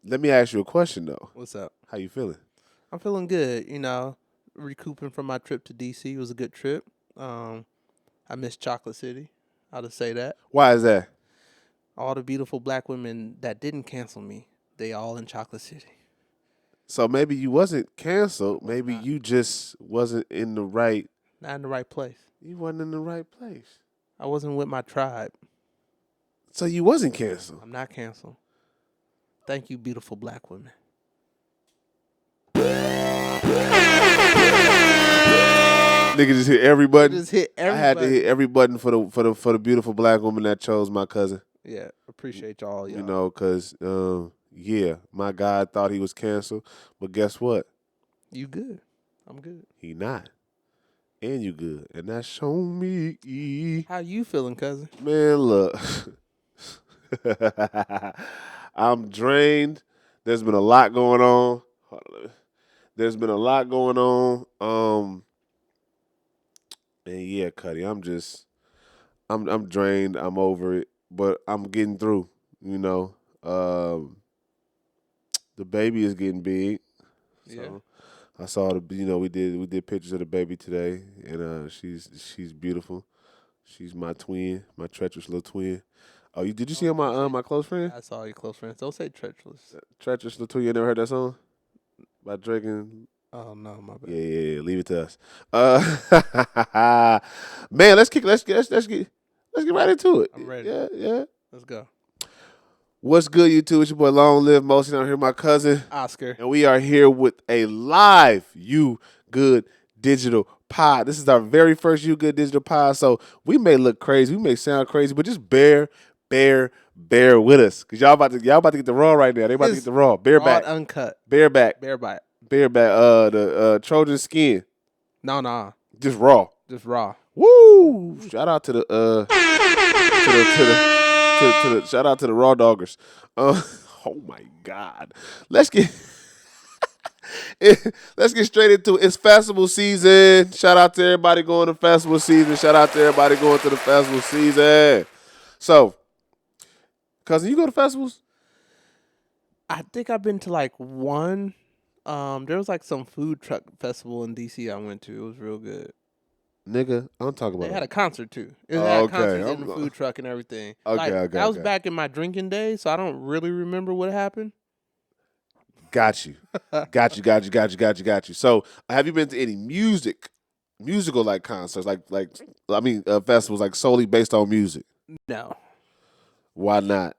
Let me ask you a question though. What's up? How you feeling? I'm feeling good. Recouping from my trip to DC. It was a good trip. I missed Chocolate City. I'll just say that. Why is that? All the beautiful black women that didn't cancel me, they all in Chocolate City. So maybe you wasn't canceled. Was Maybe not. you just wasn't in the right. Not in the right place. You wasn't in the right place. I wasn't with my tribe. So you wasn't canceled. I'm not canceled. Thank you, beautiful black women. Nigga just hit every button. Just hit I had to everybody. hit every button for the beautiful black woman that chose my cousin. Yeah, appreciate y'all. You know, cause yeah, my guy thought he was canceled, but guess what? You good. I'm good. He not, and you good, and that's shown me. How you feeling, cousin? Man, look, I'm drained. There's been a lot going on. There's been a lot going on. And yeah, Cuddy, I'm drained. I'm over it, but I'm getting through. You know, the baby is getting big. So Yeah. I saw we did pictures of the baby today, and she's beautiful. She's my twin, my treacherous little twin. Oh, did you see my close friend? I saw your close friends. Don't say treacherous. Treacherous little twin. You never heard that song by Drake and Oh no, my bad. yeah. Leave it to us. Man, let's get right into it. I'm ready. Yeah. Let's go. What's good, YouTube? It's your boy Long Live Motion out here, my cousin. Oscar. And we are here with a live You Good Digital Pod. This is our very first You Good Digital Pod, so we may look crazy, we may sound crazy, but just bear with us, cause y'all about to get the raw right now. They about to get the raw, bareback, uncut, bareback, bareback. the Trojan skin, No, just raw. just raw. Woo! Shout out to the shout out to the raw doggers. Oh my God, let's get. Let's get straight into it. It's festival season. Shout out to everybody going to festival season. Shout out to everybody going to the festival season. So, cousin, you go to festivals? I think I've been to like one. There was like some food truck festival in DC I went to. It was real good. Nigga, I'm talking about. They had a concert too. It Oh, had okay. concerts in the food truck and everything. Okay. That was back in my drinking days, so I don't really remember what happened. Got you. So, have you been to any musical like concerts, festivals like solely based on music? No. Why not?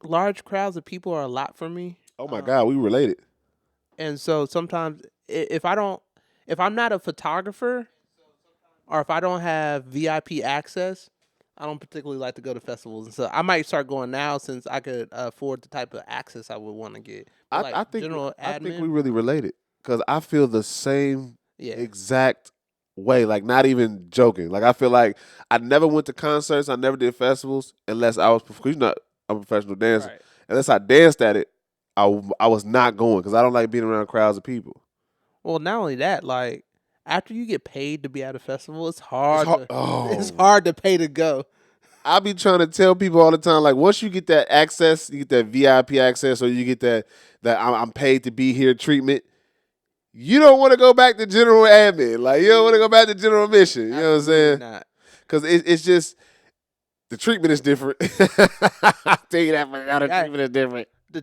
Large crowds of people are a lot for me. Oh my God, we related. And so sometimes if I'm not a photographer or if I don't have VIP access, I don't particularly like to go to festivals. And so I might start going now since I could afford the type of access I would want to get. But I think general I think admin, we really related because I feel the same yeah. exact way. Like, not even joking. Like, I feel like I never went to concerts. I never did festivals unless I was. Because I'm a professional dancer. Right. Unless I danced at it, I was not going because I don't like being around crowds of people. Well, not only that, like after you get paid to be at a festival, it's hard. It's Oh. hard to pay to go. I be trying to tell people all the time, like, once you get that access, you get that VIP access, or you get that I'm paid to be here treatment, you don't want to go back to general admin. Like, you don't want to go back to general mission. You know what I'm saying? Not. Because it's just, the treatment is different. I'll tell you that for now, the treatment is different. The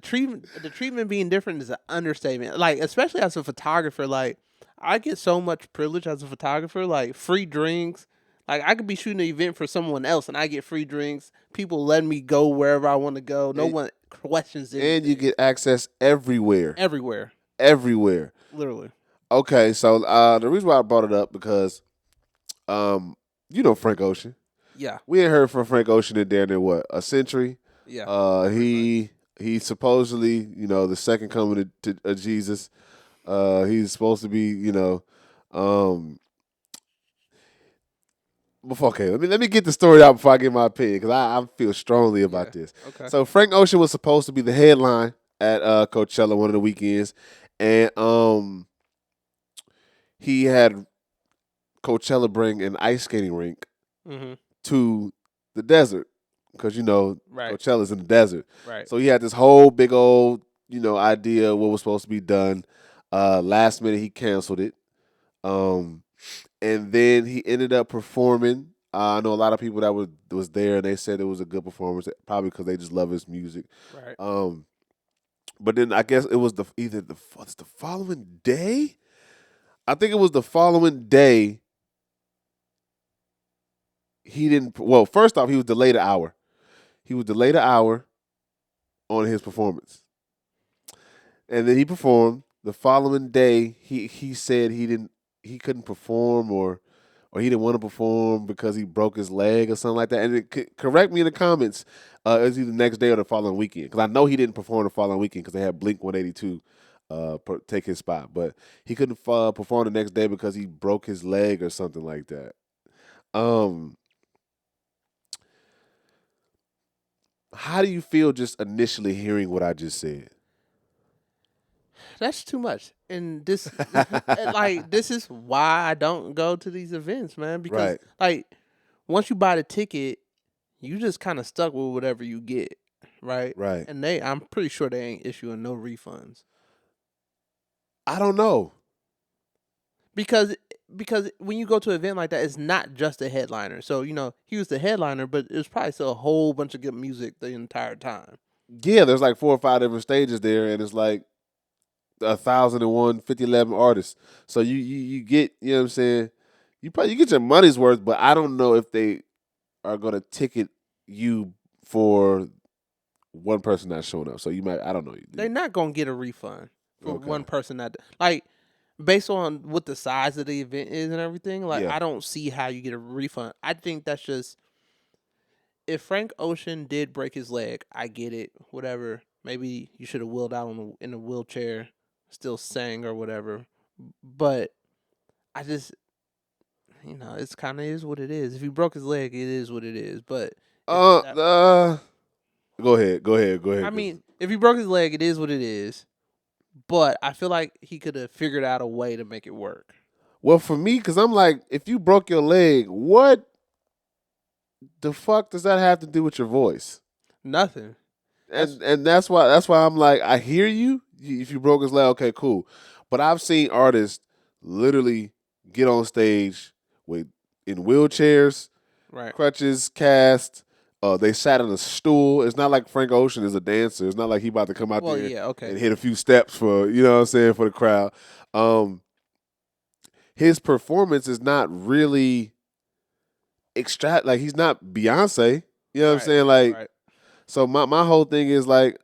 treatment being different is an understatement. Like, especially as a photographer, like I get so much privilege as a photographer, like free drinks. Like I could be shooting an event for someone else and I get free drinks. People letting me go wherever I want to go. No one questions anything. And you get access everywhere. Everywhere. Literally. Okay, so the reason why I brought it up because, you know Frank Ocean. Yeah. We ain't heard from Frank Ocean in damn near what, a century? Yeah. He supposedly, the second coming to Jesus. He's supposed to be, okay, let me get the story out before I get my opinion because I feel strongly about this. Okay. So Frank Ocean was supposed to be the headline at Coachella one of the weekends, and he had Coachella bring an ice skating rink Mm-hmm. to the desert. because Right. Coachella's in the desert. Right. So he had this whole big old idea of what was supposed to be done. Last minute he canceled it. Um, and then he ended up performing. I know a lot of people that was there, and they said it was a good performance, probably because they just love his music. Right. Um, but then I guess it was either what's the following day. I think it was the following day. He didn't. Well, first off, he was delayed an hour. He was delayed an hour on his performance, and then he performed. The following day, he said he couldn't perform or he didn't want to perform because he broke his leg or something like that. And correct me in the comments. It was either the next day or the following weekend because I know he didn't perform the following weekend because they had Blink 182 take his spot, but he couldn't perform the next day because he broke his leg or something like that. Um, how do you feel just initially hearing what I just said? That's too much. And this, and, like, this is why I don't go to these events, man. Because Right, like, once you buy the ticket, you just kind of stuck with whatever you get, right? right. And I'm pretty sure they ain't issuing no refunds I don't know. because when you go to an event like that, it's not just a headliner. So he was the headliner, but it was probably still a whole bunch of good music the entire time. Yeah, there's like 4 or 5 different stages there, and it's like 1,001, 50, 11 artists. So you get, what I'm saying? You get your money's worth, but I don't know if they are gonna ticket you for one person not showing up. So you might, I don't know. They're not gonna get a refund for Okay. one person that, like, based on what the size of the event is and everything. Like, Yeah. I don't see how you get a refund. I think that's just, if Frank Ocean did break his leg, I get it. Whatever. Maybe you should have wheeled out in a wheelchair, still sang or whatever. But I just, it's kind of is what it is. If he broke his leg, it is what it is. But if Uh, that, uh. Go ahead. Go ahead. Go I ahead. 'Cause- mean, if he broke his leg, it is what it is. But I feel like he could have figured out a way to make it work. well, for me, because I'm like, if you broke your leg, what the fuck does that have to do with your voice? Nothing. That's And that's why I'm like, I hear you. If you broke his leg, okay, cool. But I've seen artists literally get on stage with in wheelchairs, right. crutches, cast. They sat on a stool. It's not like Frank Ocean is a dancer. It's not like he about to come out Well, there yeah, okay. and hit a few steps for what I'm saying, for the crowd. Um, his performance is not really extract, like he's not Beyonce. You know what I'm Right. saying? Like, Right. so my whole thing is like,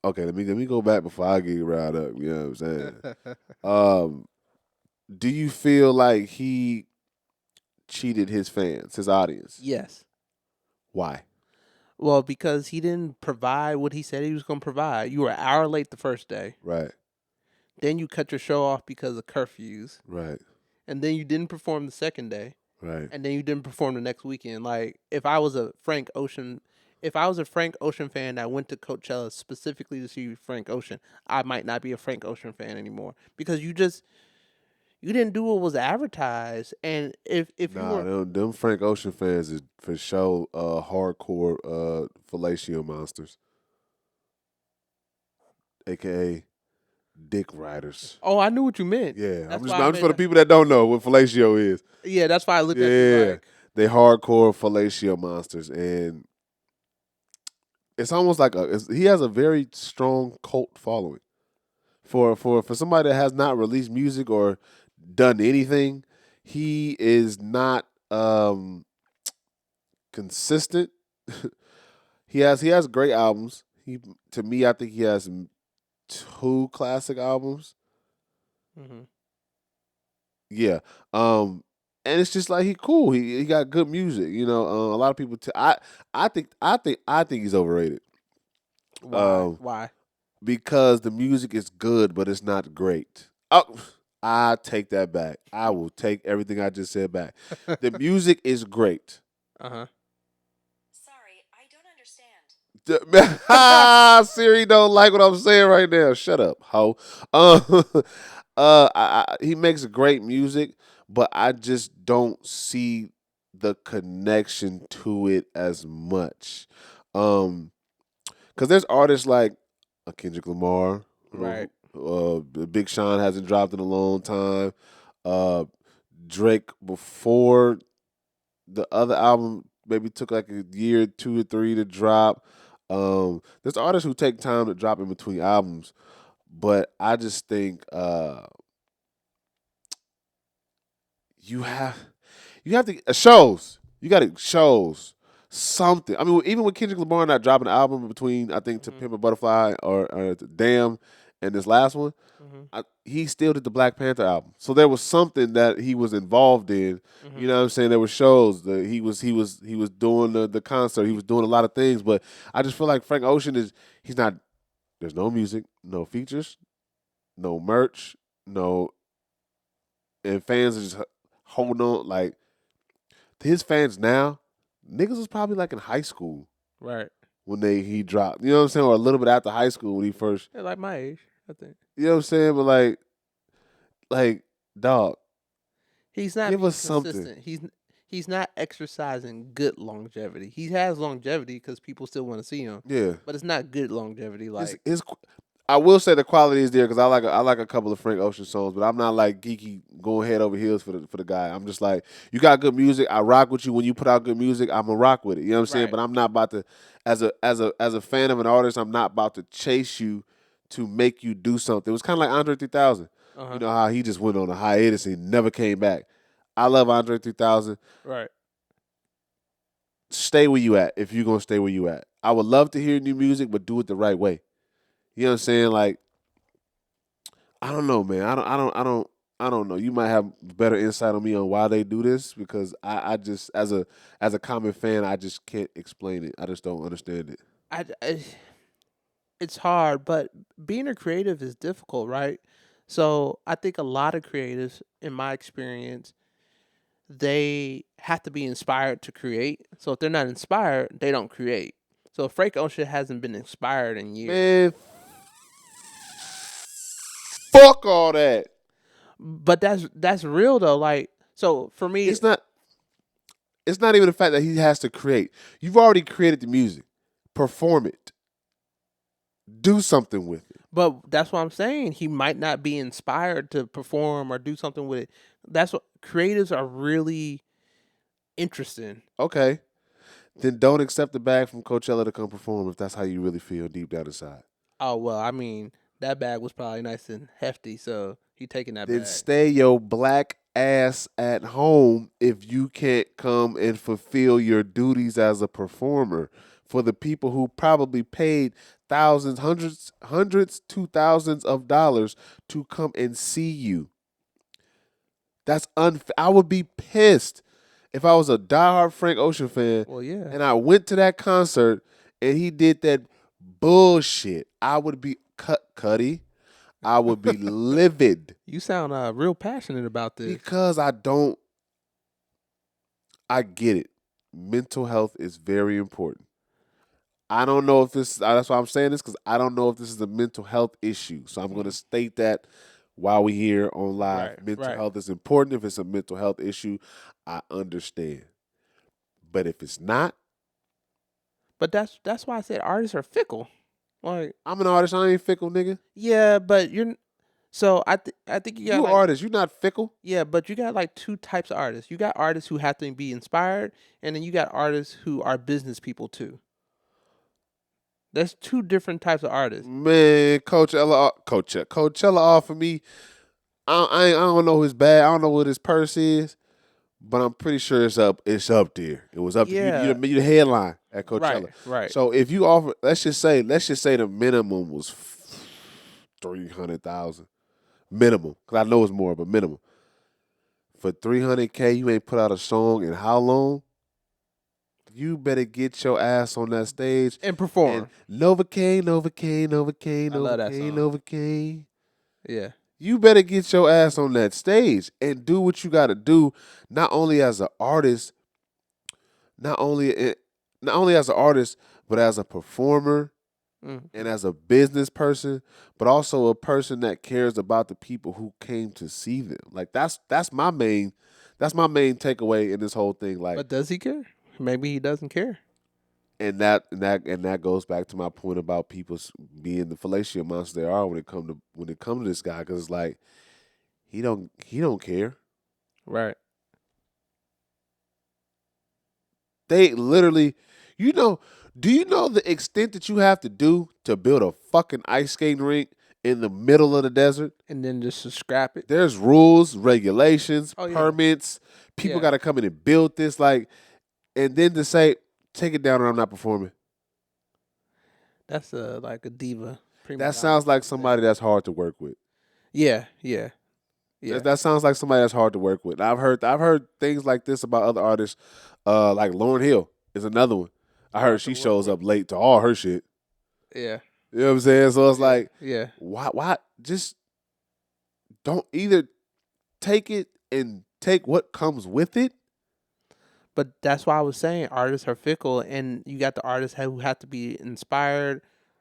okay, let me go back before I get riled up. You know what I'm saying? Um, do you feel like he cheated his fans, his audience? Yes. Why? Well, because he didn't provide what he said he was going to provide. You were an hour late the first day. Right, Then you cut your show off because of curfews. right, And then you didn't perform the second day. right. And then you didn't perform the next weekend. Like, if I was a Frank Ocean fan that went to Coachella specifically to see Frank Ocean, I might not be a Frank Ocean fan anymore because you didn't do what was advertised. And if you Nah, were, them Frank Ocean fans is for sure hardcore fellatio monsters, aka dick riders. oh, I knew what you meant. Yeah, That's why I I'm just made for the that. people that don't know what fellatio is. Yeah, that's why I looked at you Yeah, like, they hardcore fellatio monsters, and it's almost like he has a very strong cult following. For somebody that has not released music or done anything, he is not consistent. He has great albums. To me, I think he has two classic albums. hmm Yeah. And it's just like he cool. He got good music. A lot of people. I think he's overrated. why? Um, Why? because the music is good, but it's not great. Oh, I take that back. I will take everything I just said back. The music is great. Uh Siri don't like what I'm saying right now. Shut up, ho. Uh, he makes great music, but I just don't see. the connection to it as much. Because there's artists like Kendrick Lamar, Right. Big Sean hasn't dropped in a long time. Uh, Drake before the other album maybe took like a year, 2 or 3 to drop. There's artists who take time to drop in between albums, but I just think you have you have to shows. You got to shows something. I mean, even with Kendrick Lamar not dropping an album between I think To Mhm. Pimp a Butterfly or Damn and this last one, Mhm. he still did the Black Panther album. So there was something that he was involved in. You Mhm. know what I'm saying? There were shows. He was doing the concert. He was doing a lot of things. But I just feel like Frank Ocean he's not. There's no music, no features, no merch, no, and fans are just holding on. Like his fans now, niggas was probably like in high school Right. when he dropped. You know what I'm saying? Or a little bit after high school when he first. Yeah, like my age, I think. You know what I'm saying? But like dog, He's not give being us something. consistent. He's not exercising good longevity. He has longevity because people still want to see him, Yeah. but it's not good longevity. His Like his I will say the quality is there because I like a couple of Frank Ocean songs, but I'm not like geeky going head over heels for the guy. I'm just like you got good music. I rock with you when you put out good music. I'm a rock with it. You know what I'm saying? right. But I'm not about to as a fan of an artist. I'm not about to chase you to make you do something. It was kind of like Andre 3000. Uh You huh. know how he just went on a hiatus and never came back. I love Andre 3000. Right. Stay where you at if you're gonna stay where you at. I would love to hear new music, but do it the right way. You know what I'm saying? Like I don't know, man. I don't know. You might have better insight on me on why they do this because I just as a common fan, I just can't explain it. I just don't understand it. I it's hard, but being a creative is difficult, right? So I think a lot of creatives, in my experience, they have to be inspired to create. So if they're not inspired, they don't create. So Frank Ocean hasn't been inspired in years. Man, fuck all that. But that's real though. Like so for me, It's not it's not even the fact that he has to create. You've already created the music. Perform it. Do something with it. but that's what I'm saying. He might not be inspired to perform or do something with it. That's what creatives are really interesting. Okay. Then don't accept the bag from Coachella to come perform if that's how you really feel deep down inside. Oh well, I mean that bag was probably nice and hefty, so he taking that Then bag. stay your black ass at home if you can't come and fulfill your duties as a performer for the people who probably paid thousands, hundreds to thousands of dollars to come and see you. That's unfair. I would be pissed if I was a diehard Frank Ocean fan Well, yeah, and I went to that concert and he did that bullshit. I would be Cuddy. I would be livid you sound real passionate about this. because I don't. I get it. Mental health is very important. I don't know if this. That's why I'm saying this because I don't know if this is a mental health issue. So I'm going to Mhm. state that while we here on live. Right, Mental right. health is important. If it's a mental health issue, I understand. But if it's not, But that's why I said artists are fickle. Like, I'm an artist. I ain't fickle, nigga. yeah, but so I think you got You like artist. You not fickle. yeah, but you got like two types of artists. You got artists who have to be inspired, and then you got artists who are business people too. That's two different types of artists. Man, Coachella offered me. I don't know his bag. I don't know what his purse is, but I'm pretty sure it's up. It's up there. It was up there. Yeah, You the headline at right, Coachella. right. So if you offer, let's just say the minimum was 300,000 minimum. Cause I know it's more, but minimum for 300K, you ain't put out a song in how long? You better get your ass on that stage And and perform. Novocaine, Novocaine, Novocaine, I love that Novocaine, song. Novocaine. Yeah. You better get your ass on that stage and do what you got to do, not only as an artist, not only eh, not only as an artist, but as a performer and Mm-hmm. as a business person, but also a person that cares about the people who came to see them. Like that's my main. That's my main takeaway in this whole thing. Like, But does he care? Maybe he doesn't care. and that goes back to my point about people being the fellatio monsters they are when it come to this guy, because it's like he don't care. Right. They literally, you know, do you know the extent that you have to do to build a fucking ice skating rink in the middle of the desert? And then just to scrap it. There's rules, regulations, Oh yeah. permits. People Yeah. got to come in and build this, like, and then to say, take it down or I'm not performing. That's like a diva prima That donna sounds like type of thing. somebody that's hard to work with. Yeah. Yeah. Yeah. That sounds like somebody that's hard to work with. And I've heard things like this about other artists. Like Lauryn Hill is another one. I heard Hard to she work shows with. up late to all her shit. Yeah. You know what I'm saying? So it's Yeah. like, Yeah. why just don't either take it and take what comes with it. But that's why I was saying artists are fickle, and you got the artists who have to be inspired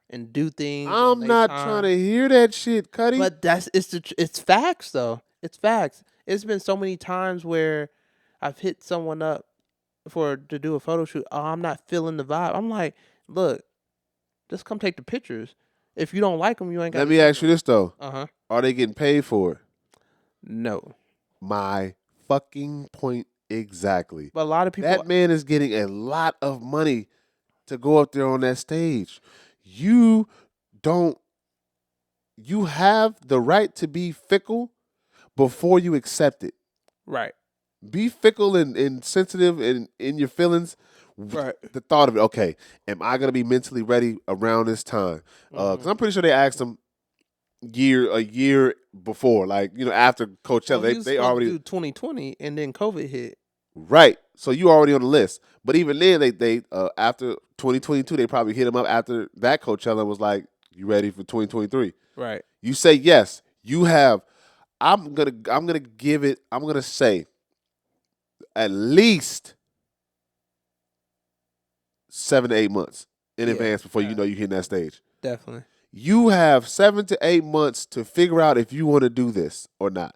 and do things on I'm their not trying time. to hear that shit, Cuddy. But it's facts though. It's facts. It's been so many times where I've hit someone up to do a photo shoot. Oh, I'm not feeling the vibe. I'm like, look, just come take the pictures. If you don't like them, you ain't got Let to me use ask you them. this though: Uh-huh. are they getting paid for it? No. My fucking point exactly. But a lot of people That man is getting a lot of money to go up there on that stage. You don't. You have the right to be fickle before you accept it. right. Be fickle and sensitive and in your feelings. Right. The thought of it, okay, am I gonna be mentally ready around this time? Because Mhm. I'm pretty sure they asked him a year before, like after Well, Coachella, he they was they supposed to already do 2020 and then COVID hit. right. So you already on the list. But even then, they after 2022, they probably hit him up after that Coachella and was like, "You ready for 2023?" Right. You say yes. You have. I'm gonna give it. I'm gonna say at least 7 to 8 months in Yeah. advance before you know you're hitting that stage. Definitely. You have 7 to 8 months to figure out if you want to do this or not.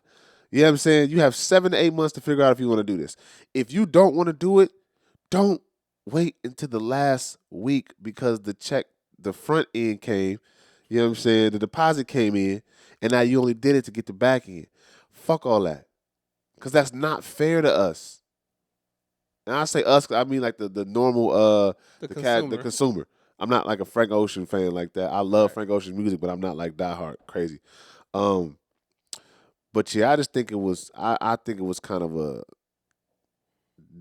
You know what I'm saying? You have 7 to 8 months to figure out if you want to do this. If you don't want to do it, don't wait until the last week because the front end came. You know what I'm saying? The deposit came in, and now you only did it to get the back end. Fuck all that, because that's not fair to us. And I say us, I mean like the normal The the consumer. consumer. I'm not like a Frank Ocean fan like that. I love Right. Frank Ocean music, but I'm not like diehard crazy. Um, but yeah, I just think it was I think it was kind of a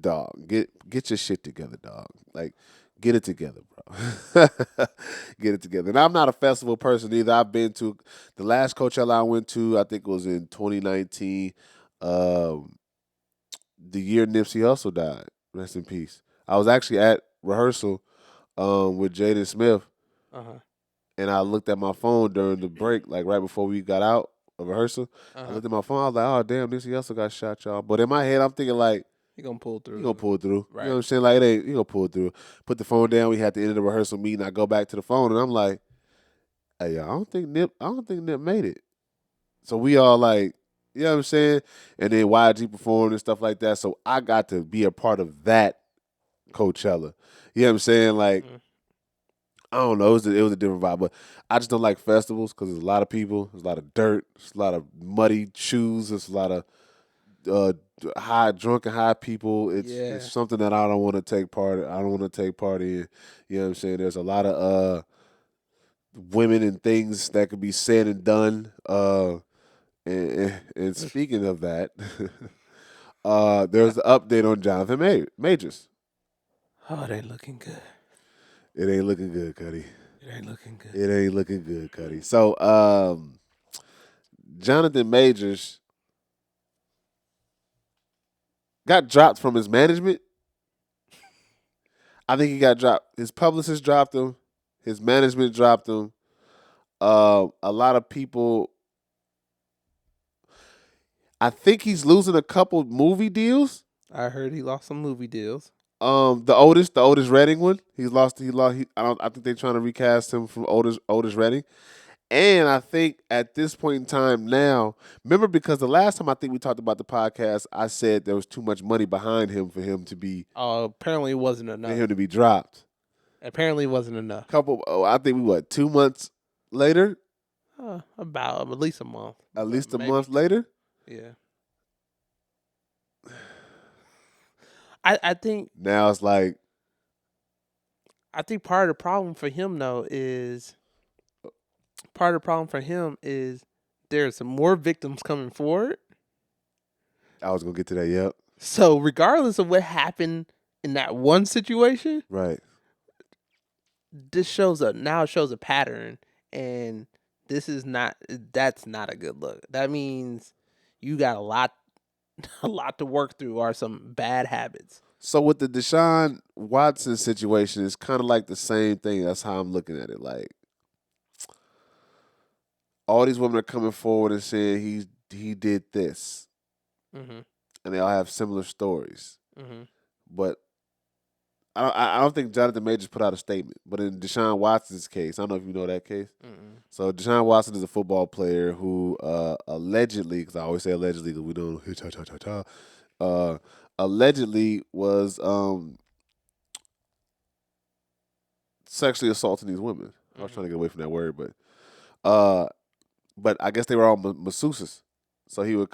dog. Get your shit together, dog. Like get it together, bro. Get it together. And I'm not a festival person either. I've been to the last Coachella I went to, I think it was in 2019. Um, the year Nipsey Hussle died. Rest in peace. I was actually at rehearsal with Jaden Smith, Uh huh. and I looked at my phone during the break, like right before we got out of rehearsal. Uh I huh. looked at my phone. I was like, "Oh damn, Nipsey Hussle got shot, y'all." But in my head, I'm thinking like, He gonna pull "He through. gonna pull through." You know what Right. I'm saying? Like, it ain't he gonna pull through. Put the phone down. We had to end the rehearsal meeting. I go back to the phone, and I'm like, "Hey, y'all, I don't think Nip made it." So we all like, you know what I'm saying? And then YG performed and stuff like that. So I got to be a part of that Coachella. You know what I'm saying? Like, Mhm. I don't know. It was a different vibe, but I just don't like festivals because there's a lot of people, there's a lot of dirt, there's a lot of muddy shoes, there's a lot of uh, drunken high people. It's Yeah. something that I don't want to take part. I don't want to take part in. You know what I'm saying? There's a lot of women and things that could be said and done. And speaking of that, there's the update on Jonathan Majors. Oh, it ain't looking good. It ain't looking good, Cuddy. It ain't looking good. It ain't looking good, Cuddy. So, Jonathan Majors got dropped from his management. I think he got dropped. His publicist dropped him. His management dropped him. A lot of people. I think he's losing a couple movie deals. I heard he lost some movie deals. The Otis Redding one. He's lost. He lost. I don't. I think they're trying to recast him from Otis Redding. And I think at this point in time now, remember because the last time I think we talked about the podcast, I said there was too much money behind him Apparently it wasn't for enough. him to be dropped. Apparently it wasn't enough. I think we 2 months later, About at least a month. at least a Maybe month two. later. Yeah. I think Now it's like, part of the problem for him though is part of the problem for him is there's some more victims coming forward. I was gonna get to that. Yep, So regardless of what happened in that one situation, right. this shows a now it shows a pattern, and this is not that's not a good look. That means you got a lot a lot to work through are some bad habits. So with the Deshaun Watson situation, it's kind of like the same thing. That's how I'm looking at it. Like all these women are coming forward and saying he did this, Mhm. and they all have similar stories. Mhm. But I don't think Jonathan Majors put out a statement. But in Deshaun Watson's case, I don't know if you know that case. Mhm. So Deshaun Watson is a football player who allegedly, because I always say allegedly because we don't cha cha cha cha, allegedly was sexually assaulting these women. I was trying to get away from that word, uh, but I guess they were all masseuses. So he would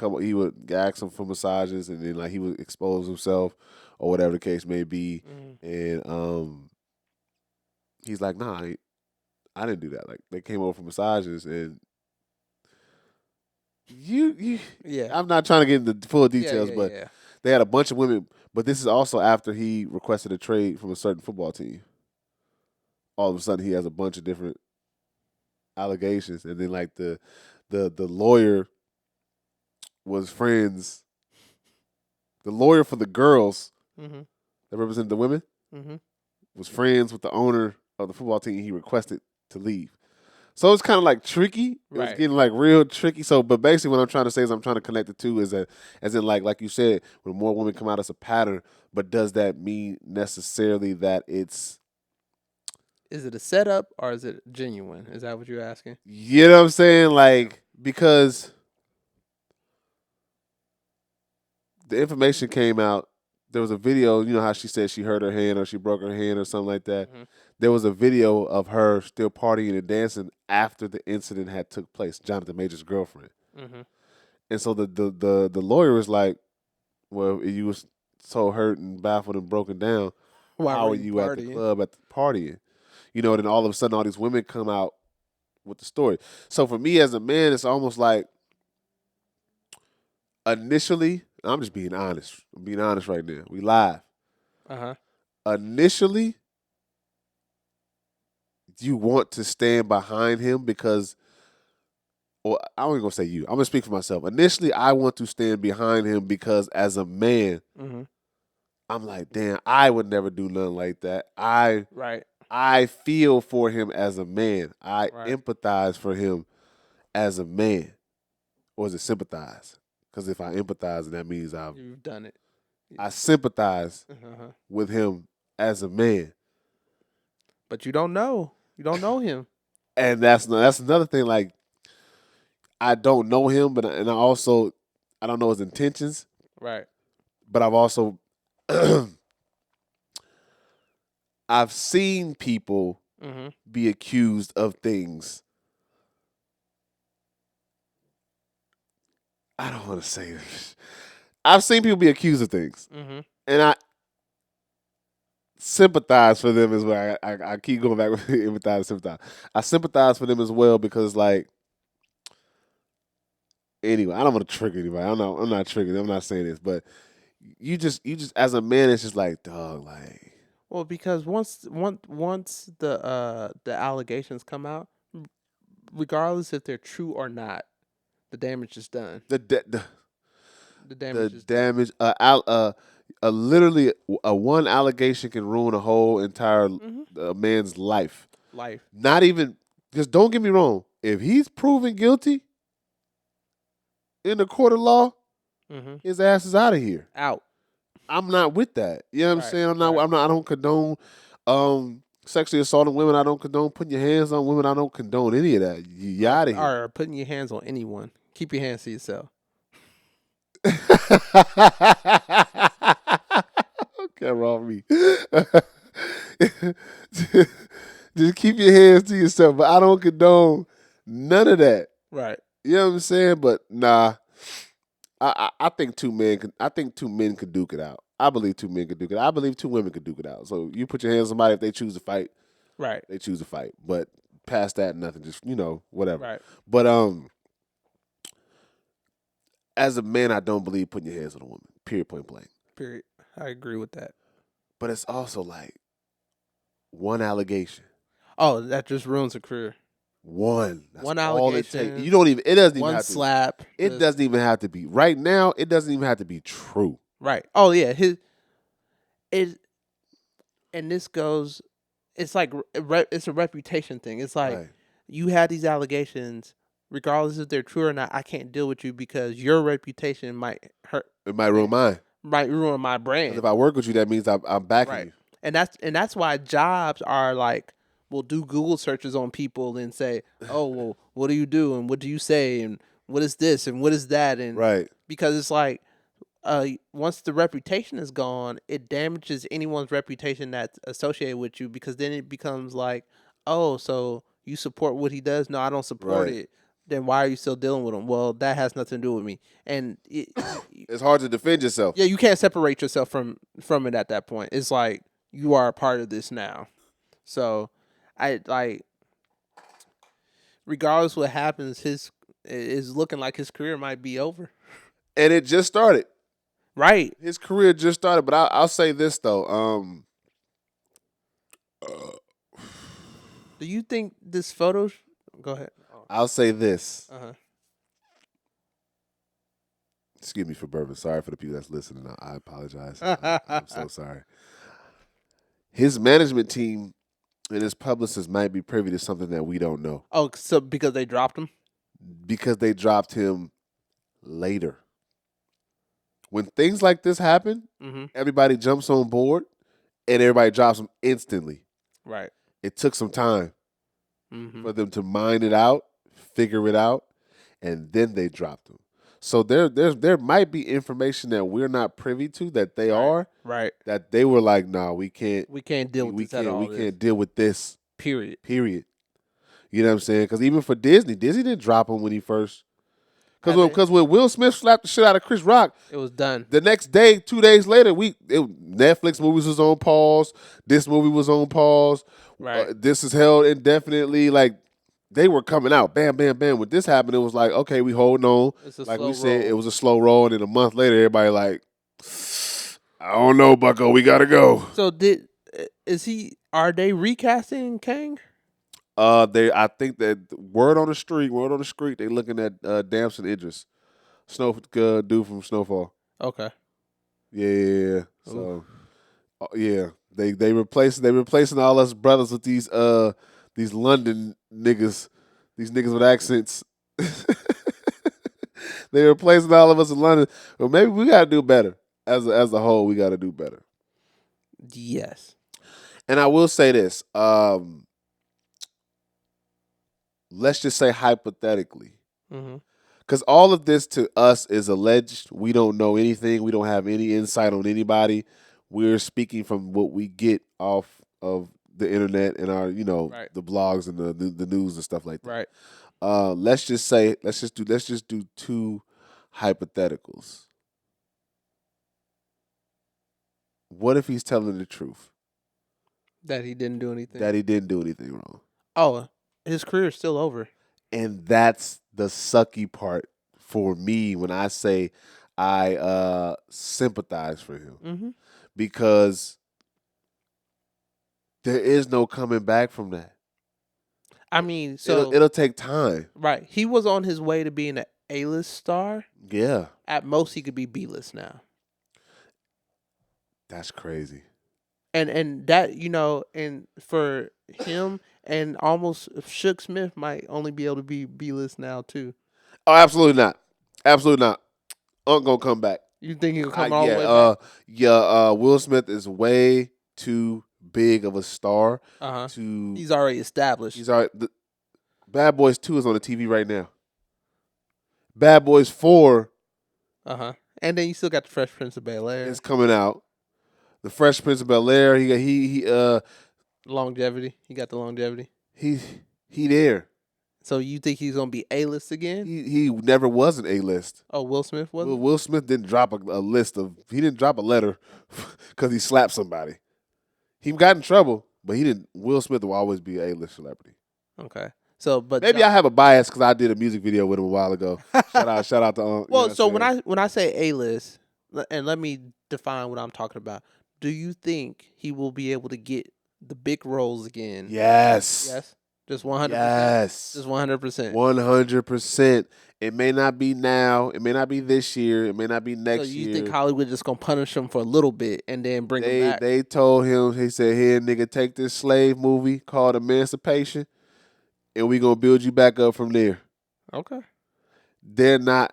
ask them for massages, and then like he would expose himself or whatever the case may be, Mhm. and he's like, nah, I didn't do that. Like they came over for massages, and you, Yeah. I'm not trying to get into full Yeah. details, Yeah. but Yeah. they had a bunch of women. But this is also after he requested a trade from a certain football team. All of a sudden, he has a bunch of different allegations, and then like the lawyer was friends. The lawyer for the girls Mhm. that represent the women Mhm. was friends with the owner of the football team. He requested to leave. So it's kind of like tricky. It was Right. getting like real tricky. So, but basically, what I'm trying to say is I'm trying to connect the two is that, as in like you said, when more women come out as a pattern, but does that mean necessarily that it's, Is it a setup or is it genuine? Is that what you're asking? you know what I'm saying? Like, because the information came out, there was a video, you know how she said she hurt her hand or she broke her hand or something like that. Mhm. There was a video of her still partying and dancing after the incident had took place, Jonathan Major's girlfriend. Mhm. And so the lawyer was like, well, you was so hurt and baffled and broken down. Why How were are you you at the partying? club at the partying? You know, then all of a sudden all these women come out with the story. So for me as a man, it's almost like initially, I'm just being honest. I'm being honest right now. We live. Uh huh. Initially, you want to stand behind him because, or I'm not gonna say you. I'm gonna speak for myself. Initially, I want to stand behind him because as a man, Mhm. I'm like, damn, I would never do nothing like that. Right. I feel for him as a man. I Right. empathize for him as a man. Or is it sympathize? Because if I empathize, that means You've done it. I sympathize Uh-huh. with him as a man. But you don't know. You don't know him. And that's another thing. Like I don't know him, but and I don't know his intentions. Right. But I've also I've seen people Mhm. be accused of things. I don't want to say this. I've seen people be accused of things, Mhm. and I sympathize for them as well. I keep going back with empathize and sympathize. I sympathize for them as well because like anyway, I don't want to trigger anybody. I'm not triggering. I'm not saying this, but you just as a man, it's just like dog, like Well, because once the allegations come out, regardless if they're true or not, the damage is done. the the the, The the damage is done. damage. Literally a one allegation can ruin a whole entire Mhm. man's life. Life. Not even just don't get me wrong. If he's proven guilty in the court of law, Mhm. his ass is out of here. Out. I'm not with that. You know what I'm Right. saying? Right. I don't condone. Sexually assaulting women, I don't condone. Putting your hands on women, I don't condone any of that. You Right. out of here. Or putting your hands on anyone. Keep your hands to yourself. Okay, wrong me. Just keep your hands to yourself. But I don't condone none of that. Right. You know what I'm saying? But nah, I think two men. I think two men could duke it out. I believe two men could duke it out. I believe two women could duke it out. So you put your hands on somebody if they choose to fight, Right. they choose to fight. But past that, nothing. Just whatever. Right. But as a man, I don't believe putting your hands on a woman. Period. Point blank. Period. I agree with that. But it's also like one allegation. Oh, that just ruins a career. One. That's One all it takes. allegation. You don't even. It doesn't even One have to. slap. It doesn't even have to be. Right now, it doesn't even have to be true. Right. Oh yeah. It and this goes. It's like it's a reputation thing. It's like Right. you had these allegations, regardless if they're true or not. I can't deal with you because your reputation might hurt. It might ruin mine. Might ruin my 'Cause brand. if I work with you, that means I'm backing Right. you. And that's why jobs are like we'll do Google searches on people and say, oh well, what do you do and what do you say and what is this and what is that and Right. because it's like once the reputation is gone, it damages anyone's reputation that's associated with you because then it becomes like, oh, so you support what he does? No, I don't support Right. it. Then why are you still dealing with him? Well, that has nothing to do with me. And It's hard to defend yourself. yeah, you can't separate yourself from it at that point. It's like you are a part of this now. So I like regardless what happens, his is looking like his career might be over. And it just started. Right. His career just started. But I'll say this though. Do you think this photo? Go ahead. I'll say this. Uh-huh. Excuse me for bourbon. Sorry for the people that's listening. I apologize. I'm so sorry. His management team and his publicist might be privy to something that we don't know Oh, so because they dropped him? because they dropped him later. When things like this happen, Mm-hmm. everybody jumps on board and everybody drops him instantly. Right. It took some time Mm-hmm. for them to mine it out, figure it out, and then they dropped him. So there might be information that we're not privy to that they are Right. that they were like, nah, we can't We can't deal with we this at can't all. we can't deal with this. Period. Period. You know what I'm saying? Because even for Disney didn't drop him when he first. Because when Will Smith slapped the shit out of Chris Rock, It was done. the next day, 2 days later, Netflix movies was on pause. This movie was on pause. Right. This is held indefinitely. Like they were coming out, bam, bam, bam. When this happened, it was like, okay, we holding on. It's a Like slow we said, roll. it was a slow roll, and then a month later, everybody like, I don't know, Bucko, we gotta go. So are they recasting Kang? I think that word on the street, they looking at Damson Idris, dude from Snowfall. Okay. Yeah. So, yeah, they replacing all us brothers with these London niggas, these niggas with accents. They replacing all of us in London. Well, maybe we gotta do better as a whole. We gotta do better. Yes. And I will say this. Let's just say hypothetically. Mm-hmm. Because all of this to us is alleged. We don't know anything. We don't have any insight on anybody. We're speaking from what we get off of the internet and our, Right. the blogs and the news and stuff like that. Right. Let's just do two hypotheticals. What if he's telling the truth? That he didn't do anything. That he didn't do anything wrong. Oh, his career is still over. And that's the sucky part for me when I say I sympathize for him. Mm-hmm. Because there is no coming back from that. I mean, so It'll take time. right. He was on his way to being an A-list star. Yeah. At most, he could be B-list now. That's crazy. And that and for him and almost Shook Smith might only be able to be B-list now too. Oh, absolutely not. Absolutely not. Unc gonna come back. You think he'll come all the way back? Will Smith is way too big of a star Uh huh. to. He's already established. He's already. Bad Boys 2 is on the TV right now. Bad Boys 4 Uh huh. And then you still got the Fresh Prince of Bel Air. is coming out. The Fresh Prince of Bel Air. Longevity. He got the longevity. He he there. So you think he's gonna be A-list again? He never was an A-list. Oh, Will Smith Will, wasn't. Will Smith didn't drop a list of. He didn't drop a letter because he slapped somebody. He got in trouble, but he didn't. Will Smith will always be an A-list celebrity. Okay. So, but Maybe I have a bias because I did a music video with him a while ago. Shout out to. Well, so when I say A-list, and let me define what I'm talking about. Do you think he will be able to get the big roles again? Yes. Yes. Just 100%. Yes. Just 100%. 100%. It may not be now. It may not be this year. It may not be next So you year. think Hollywood just gonna punish him for a little bit and then bring him back? They told him. He said, "Here, nigga, take this slave movie called Emancipation, and we gonna build you back up from there." Okay. They're not.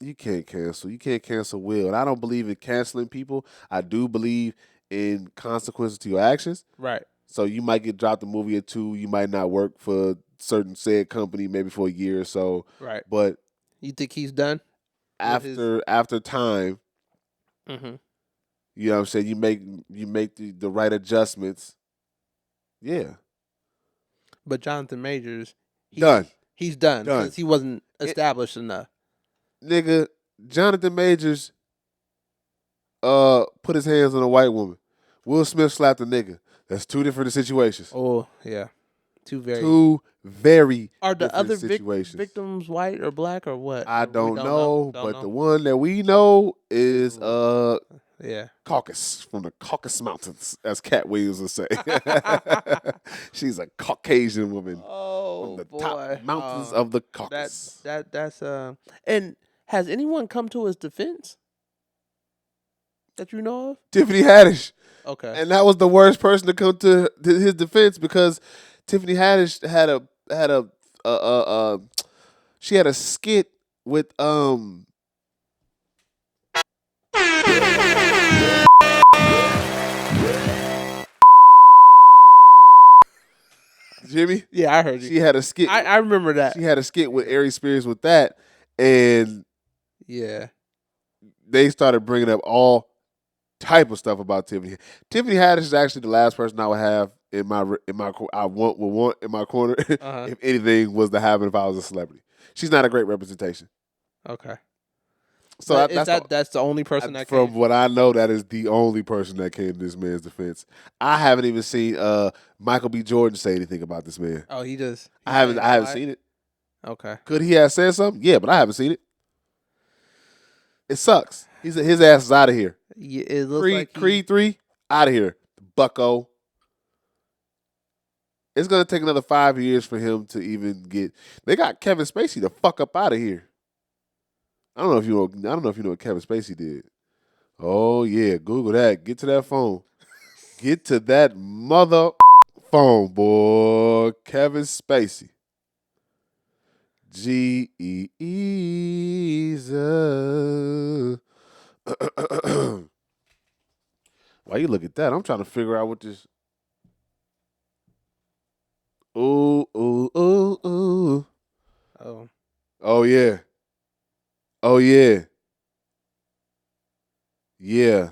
You can't cancel. You can't cancel Will. And I don't believe in canceling people. I do believe in consequences to your actions. Right. So you might get dropped a movie or two. You might not work for certain said company maybe for a year or so. Right. But You think he's done? after time, Mm-hmm. you know what I'm saying, you make the right adjustments. Yeah. But Jonathan Majors, Done. He's done Done. because he wasn't established enough. Nigga, Jonathan Majors put his hands on a white woman. Will Smith slapped a nigga. That's two different situations. Oh yeah, two very Are the different other situations. victims white or black or what? I Or we don't know, Don't but know? the one that we know is Yeah. Caucasus, from the Caucasus Mountains, as Cat Williams would say. She's a Caucasian woman Oh from the boy, top mountains of the Caucasus. that's And has anyone come to his defense that you know of? Tiffany Haddish. Okay. And that was the worst person to come to his defense because Tiffany Haddish had a she had a skit with Jimmy. Yeah, I heard you. She had a skit. I remember that. She had a skit with Ari Spears with that, and Yeah. they started bringing up all type of stuff about Tiffany. Tiffany Haddish is actually the last person I would have in my would want in my corner if anything was to happen if I was a celebrity. She's not a great representation. Okay. So That's the only person that from came? what I know, that is the only person that came to this man's defense. I haven't even seen Michael B. Jordan say anything about this man. Oh, he just. I haven't seen it. Okay. Could he have said something? Yeah, but I haven't seen it. It sucks. His ass is out of here. Yeah, it looks like Creed 3, out of here. Bucko. It's gonna take another 5 years for him to even get. They got Kevin Spacey the fuck up out of here. I don't know if you know what Kevin Spacey did. Oh yeah, Google that. Get to that phone. Get to that mother phone, boy. Kevin Spacey. Jesus. Why you look at that? I'm trying to figure out what this. Ooh, ooh, ooh, ooh. Oh. Oh yeah. Oh yeah. Yeah.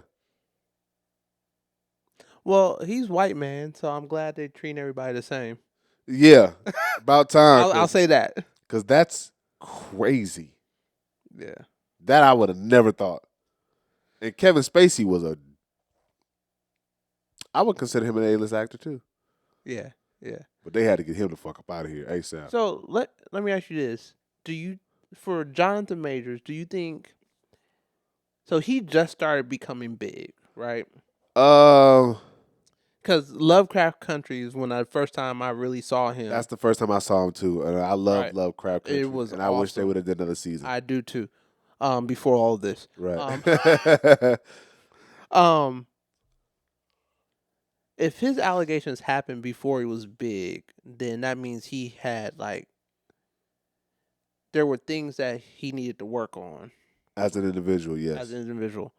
Well, he's white, man, so I'm glad they treat everybody the same. Yeah. About time. I'll say that. Because that's crazy. Yeah. That I would have never thought. And Kevin Spacey was I would consider him an A-list actor too. Yeah. Yeah. But they had to get him the fuck up out of here ASAP. So let me ask you this: for Jonathan Majors, do you think? So he just started becoming big, right? Um, Because Lovecraft Country is when I first time I really saw him. That's the first time I saw him too. And I love Right. Lovecraft Country. It was and I wish they awesome. would have done another season. I do too. Before all of this, Right. If his allegations happened before he was big, then that means he had there were things that he needed to work on As an individual, yes. as an individual.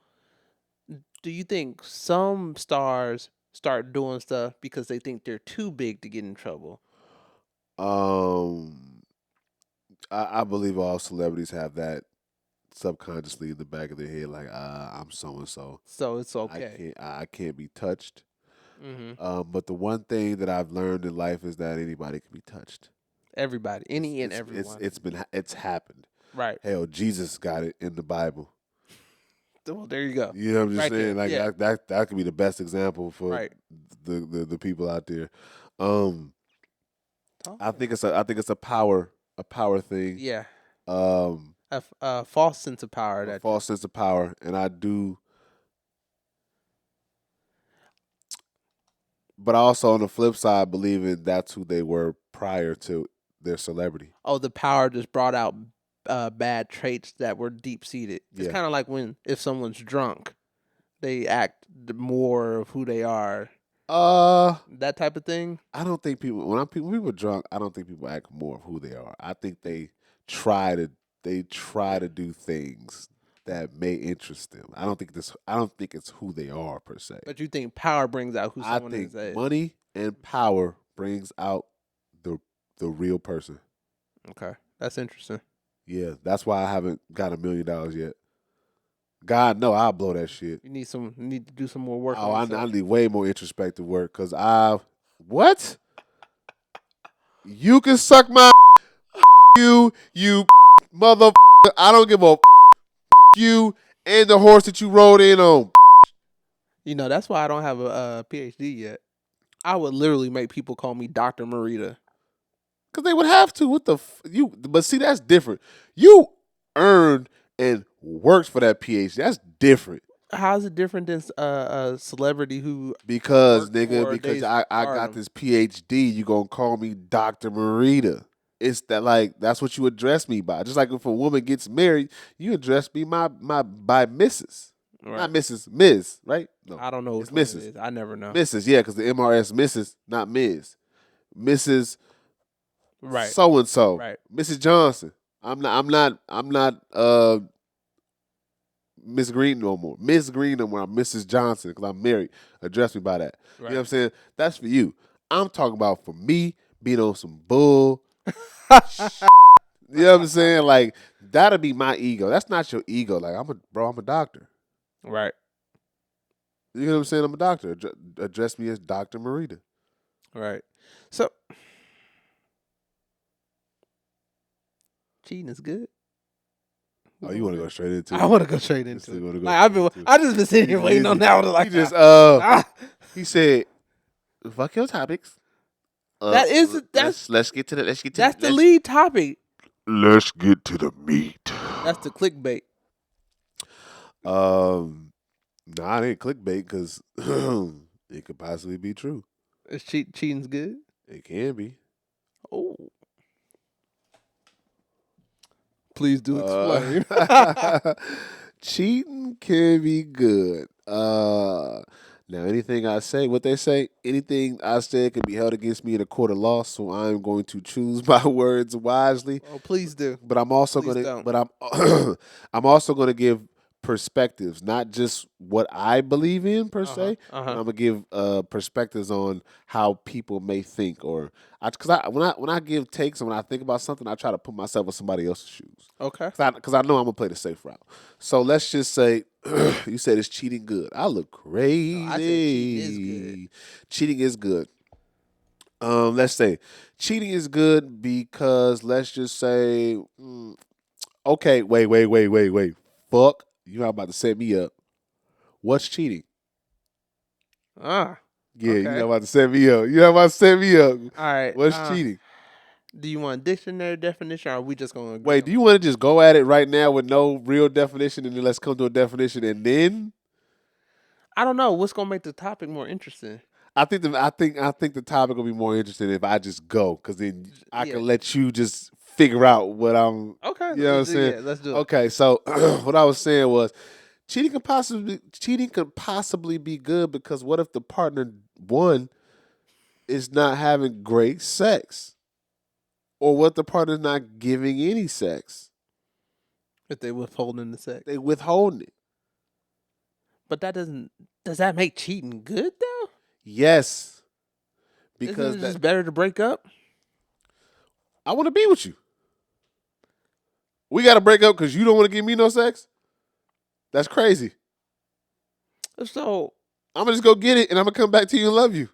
Do you think some stars start doing stuff because they think they're too big to get in trouble? Um, I believe all celebrities have that subconsciously in the back of their head, like, I'm so and so. So it's okay. I can't be touched. Hmm. But the one thing that I've learned in life is that anybody can be touched. Everybody, It's any and it's it's everyone. it's been it's happened. Right. Hell, Jesus got it in the Bible. Well, there you go. You know what I'm just Right saying? there. Like Yeah. that could be the best example for Right. the people out there. Um, I Talking think about. it's a power thing. Yeah. Um, A false sense of power a that you. false sense of power, and I do. But I also, on the flip side, believing that's who they were prior to their celebrity. Oh, the power just brought out bad traits that were deep seated. It's Yeah. kind of like when if someone's drunk, they act more of who they are. Uh, That type of thing. I don't think people when people are drunk, I don't think people act more of who they are. I think try to they try Yeah. to do things that may interest them. I don't think it's who they are per se. But you think power brings out who I someone think is. That, money and power brings out the the real person. okay, that's interesting. Yeah, that's why I haven't got $1 million yet. God no, I'll blow that shit. You need to do some more work Oh, on I yourself. need way more introspective work because what? You can suck my you mother. I don't give a you and the horse that you rode in on. You know, that's why I don't have a PhD yet. I would literally make people call me Dr. Marita. Because they would have to. What the you? But see, that's different. You earned and worked for that PhD. That's different. How's it different than a celebrity who Because worked nigga, for because days I got stardom? this PhD, you gonna call me Dr. Marita. It's that like that's what you address me by. Just like if a woman gets married, you address me my by Mrs. Right. Not Mrs. Ms. Right? No, I don't know it's which one it Mrs. is. I never know. Mrs. Yeah, because the MRS Mrs. Not Ms. Mrs. Right. So and so, Right. Mrs. Johnson. I'm not Miss Green no more. Miss Green no more. I'm Mrs. Johnson because I'm married. Address me by that. You know what Right. I'm saying? That's for you. I'm talking about for me being on some bull. You know what I'm saying? Like that'll be my ego. That's not your ego. Like I'm a doctor. Right. You know what I'm saying? I'm a doctor. Address me as Dr. Marita. Right. So cheating is good. We Oh, you want to going go there? straight into I it? want to go straight This into nigga it. want to go Like straight into it. I just been sitting here waiting on that one. He Like just ah, he said, "Fuck your topics. that is Let's get to the that's the lead topic. let's get to the meat." That's the clickbait. Nah, it ain't clickbait because it could possibly be true. Is cheating's good? It can be. Oh, please do explain. Uh, cheating can be good. Now anything I say, what they say, anything I said can be held against me in a court of law. So I'm going to choose my words wisely. Oh, please do. But I'm also Please gonna, don't. but I'm, I'm also gonna give perspectives, not just what I believe in per Uh huh. se, Uh but huh. I'm gonna give perspectives on how people may think, or because when I give takes and when I think about something, I try to put myself in somebody else's shoes, Okay. because I know I'm gonna play the safe route. So let's just say you said it's cheating good. I look No, I said cheating is good. crazy. Cheating is good. Let's say cheating is good because let's just say, okay, wait. Fuck, you're not about to set me up. What's cheating? Ah. Yeah, you're not Okay. about to set me up. You're not about to set me up. All right. What's cheating? Do you want a dictionary definition, or are we just gonna agree Wait, on? do you want to just go at it right now with no real definition, and then let's come to a definition, and then I don't know. What's gonna make the topic more interesting? I think the topic will be more interesting if I just go, because then I Yeah. can let you just figure out what I'm. Okay. You know what I'm saying? Yeah. Let's do it. Okay, so what I was saying was cheating could possibly be good because what if the partner one is not having great sex, or what the partner's not giving any sex, If they withholding the sex, they withholding it. but that doesn't. Does that make cheating good though? Yes, Isn't because it that just better to break up? I want to be with you. We got to break up because you don't want to give me no sex. That's crazy. So, I'm gonna just go get it, and I'm gonna come back to you and love you.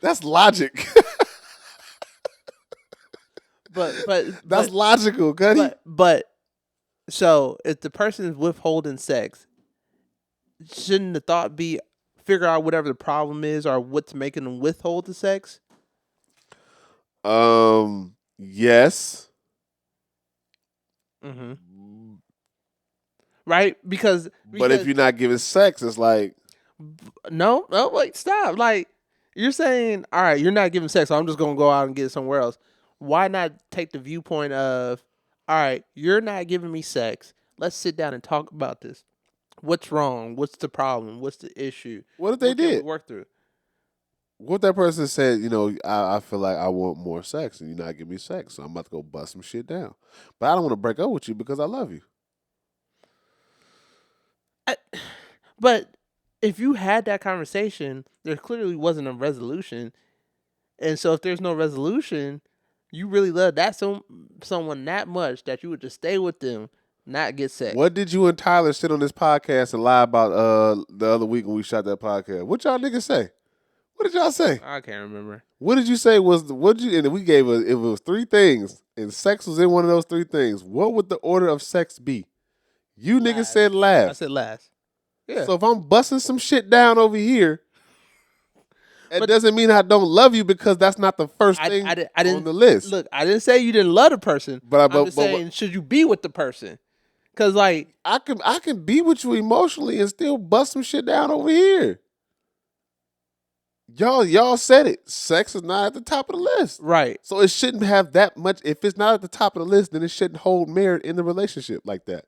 That's logic. but but That's but logical, Cuddy. but so if the person is withholding sex, shouldn't the thought be figure out whatever the problem is or what's making them withhold the sex? Yes. Mm-hmm. Right? But if you're not giving sex, it's like, no, wait, stop. Like you're saying, all right, you're not giving sex, so I'm just gonna go out and get it somewhere else. Why not take the viewpoint of, all right, you're not giving me sex. Let's sit down and talk about this. What's wrong? What's the problem? What's the issue? what if they What can we did? work through? What if that person said, I feel like I want more sex and you're not giving me sex, so I'm about to go bust some shit down. But I don't want to break up with you because I love you. I, but if you had that conversation, there clearly wasn't a resolution, and so if there's no resolution, you really love someone that much that you would just stay with them, not get sex. What did you and Tyler sit on this podcast and lie about the other week when we shot that podcast? What y'all niggas say? What did y'all say? I can't remember. What did you say was what did you and we gave if it was three things and sex was in one of those three things, what would the order of sex be? You niggas said I last. said last. Yeah. So if I'm busting some shit down over here, it But doesn't mean I don't love you because that's not the first thing I on didn't the list. look. I didn't say you didn't love the person. But I'm just saying, should you be with the person? Because like, I can be with you emotionally and still bust some shit down over here. Y'all said it. Sex is not at the top of the list. right. So it shouldn't have that much. If it's not at the top of the list, then it shouldn't hold merit in the relationship like that.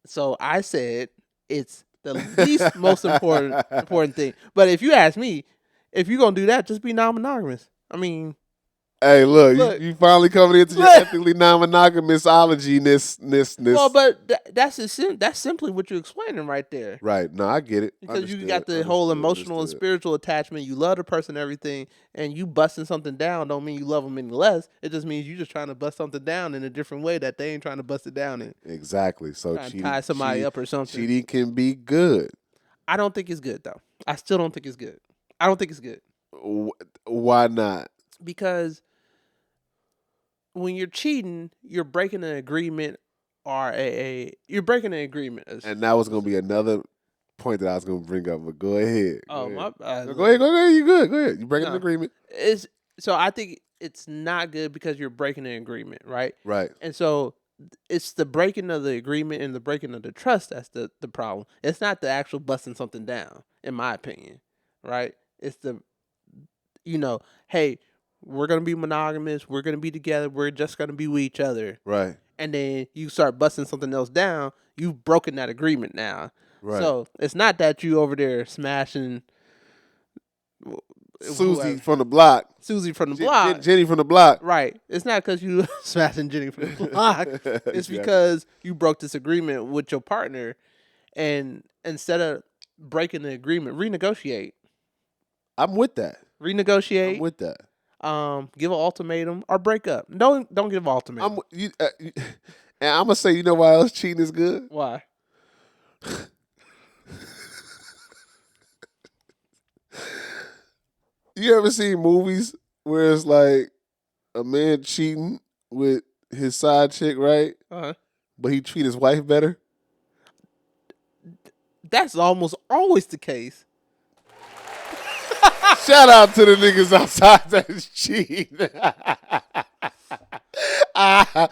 So I said it's the least most important thing. But if you ask me, if you're gonna do that, just be non-monogamous. I mean, Hey, look, Look. you finally coming into your Look. ethically non-monogamous-ology ness. well, but that's simply what you're explaining right there. Right. No, I get it. Because you got the whole emotional and spiritual attachment. You love the person, and everything, and you busting something down don't mean you love them any less. It just means you just trying to bust something down in a different way that they ain't trying to bust it down in. Exactly. So Trying to tie somebody up or something. cheating can be good. I don't think it's good though. I still don't think it's good. I don't think it's good Why not? because when you're cheating, you're breaking an agreement or you're breaking an agreement. And that was going to be another point that I was going to bring up, but go ahead. Oh, go my bad. ahead. Go ahead. You good. Go ahead. You breaking an No. agreement. So I think it's not good because you're breaking an agreement, right? Right. And so it's the breaking of the agreement and the breaking of the trust that's the problem. It's not the actual busting something down, in my opinion, right? It's the, hey, we're going to be monogamous. We're going to be together. We're just going to be with each other. Right. And then you start busting something else down. You've broken that agreement now. Right. So it's not that you over there smashing Susie from the block. Susie from the block. Jenny from the block. Right. It's not because you smashing Jenny from the block. It's because you broke this agreement with your partner, and instead of breaking the agreement, renegotiate. I'm with that. Renegotiate. I'm with that. Give an ultimatum or break up. Don't give an ultimatum. And I'm gonna say, you know why else cheating is good? Why? You ever seen movies where it's like a man cheating with his side chick, right? Uh-huh. But he treat his wife better? That's almost always the case. Shout out to the niggas outside that cheat. I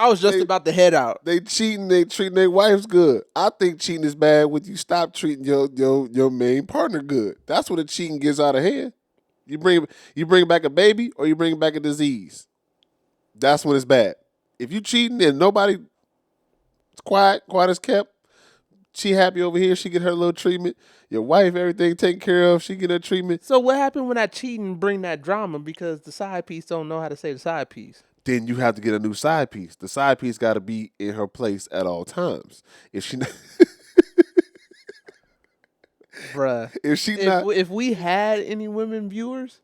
was just about to head out. They cheating, they treating their wives good. I think cheating is bad when you stop treating your main partner good. That's when the cheating gets out of hand. You bring back a baby or you bring back a disease. That's when it's bad. If you cheating and nobody, it's quiet as kept. She happy over here. She get her little treatment. Your wife, everything taken care of. She get her treatment. So what happened when that cheating bring that drama because the side piece don't know how to say the side piece? Then you have to get a new side piece. The side piece got to be in her place at all times. If she, Bruh. If she not, If we had any women viewers,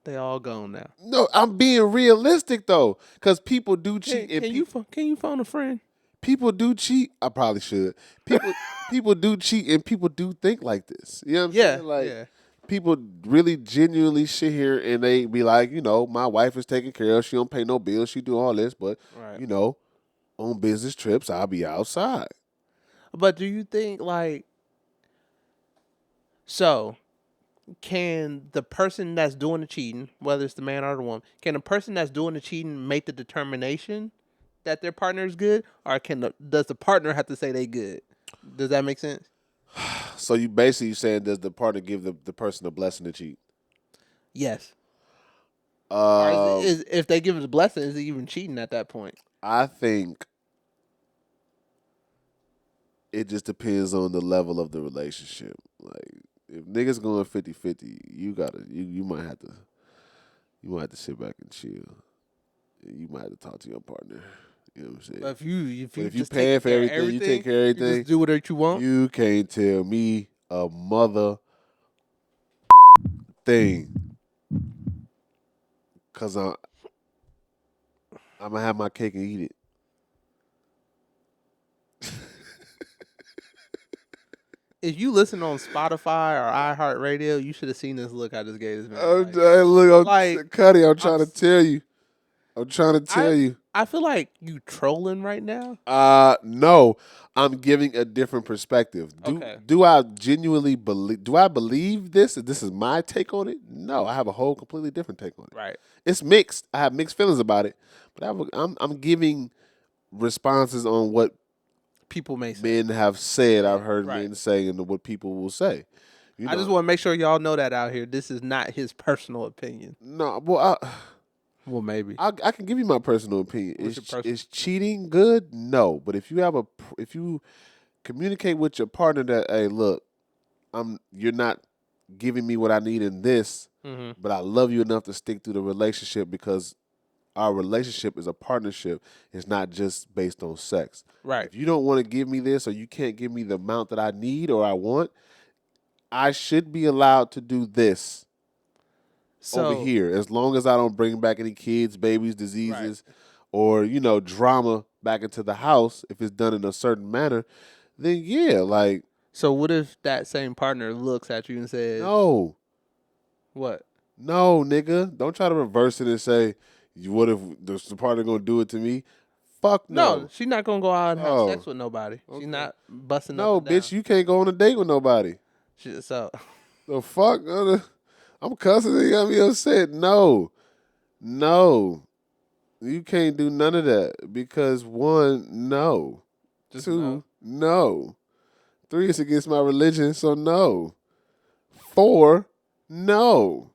they all gone now. no, I'm being realistic though, because people do cheat and Can you phone a friend? people do cheat. I probably should. People do cheat and people do think like this. You know what I'm Yeah, saying? Like yeah. people really genuinely sit here and they be like, my wife is taken care of. She don't pay no bills. She do all this, but Right. on business trips, I'll be outside. But do you think so? Can the person that's doing the cheating, whether it's the man or the woman, can the person that's doing the cheating make the determination that their partner is good, or does the partner have to say they good? Does that make sense? So you basically saying, does the partner give the person a blessing to cheat? Yes. Or Um, if they give it a blessing, is it even cheating at that point? I think it just depends on the level of the relationship. Like if niggas going 50-50, you might have to sit back and chill. You might have to talk to your partner. You know what I'm saying? But if But you if you just take paying for care of everything, you take everything, care of you just everything, do whatever you want. you can't tell me a mother thing. Cause I'm gonna have my cake and eat it. If you listen on Spotify or iHeartRadio, you should have seen this look I just gave this man. Like Cuddy, I'm I'm, trying to tell you. I'm trying to tell I, you. I feel like you trolling right now. No, I'm giving a different perspective. Do Okay. do I genuinely believe? Do I believe this? This is my take on it. No, I have a whole completely different take on it. Right. It's mixed. I have mixed feelings about it, but I'm giving responses on what People may say. men have said. I've Yeah. heard Right. men say, and what people will say. You I just know, want to make sure y'all know that out here. This is not his personal opinion. no, well, Well, maybe. I can give you my personal opinion. What's your personal? Is cheating good? No, but if you communicate with your partner that, hey, look, you're not giving me what I need in this, Mm-hmm. but I love you enough to stick through the relationship because our relationship is a partnership. It's not just based on sex. Right. If you don't want to give me this or you can't give me the amount that I need or I want, I should be allowed to do this over So here as long as I don't bring back any kids, babies, right. diseases, or drama back into the house. If it's done in a certain manner, then yeah, like So what if that same partner looks at you and says, no. "What? No, nigga. Don't try to reverse it and say, what if the partner gonna do it to me? Fuck No, no. she's not gonna go out and have Oh, sex with nobody. She's okay. not busting up No, and down. bitch, you can't go on a date with nobody. So The fuck? I'm cussing. They got me upset. No. No. You can't do none of that because one, no. just Two, no. no. Three is against my religion, so no. Four, no.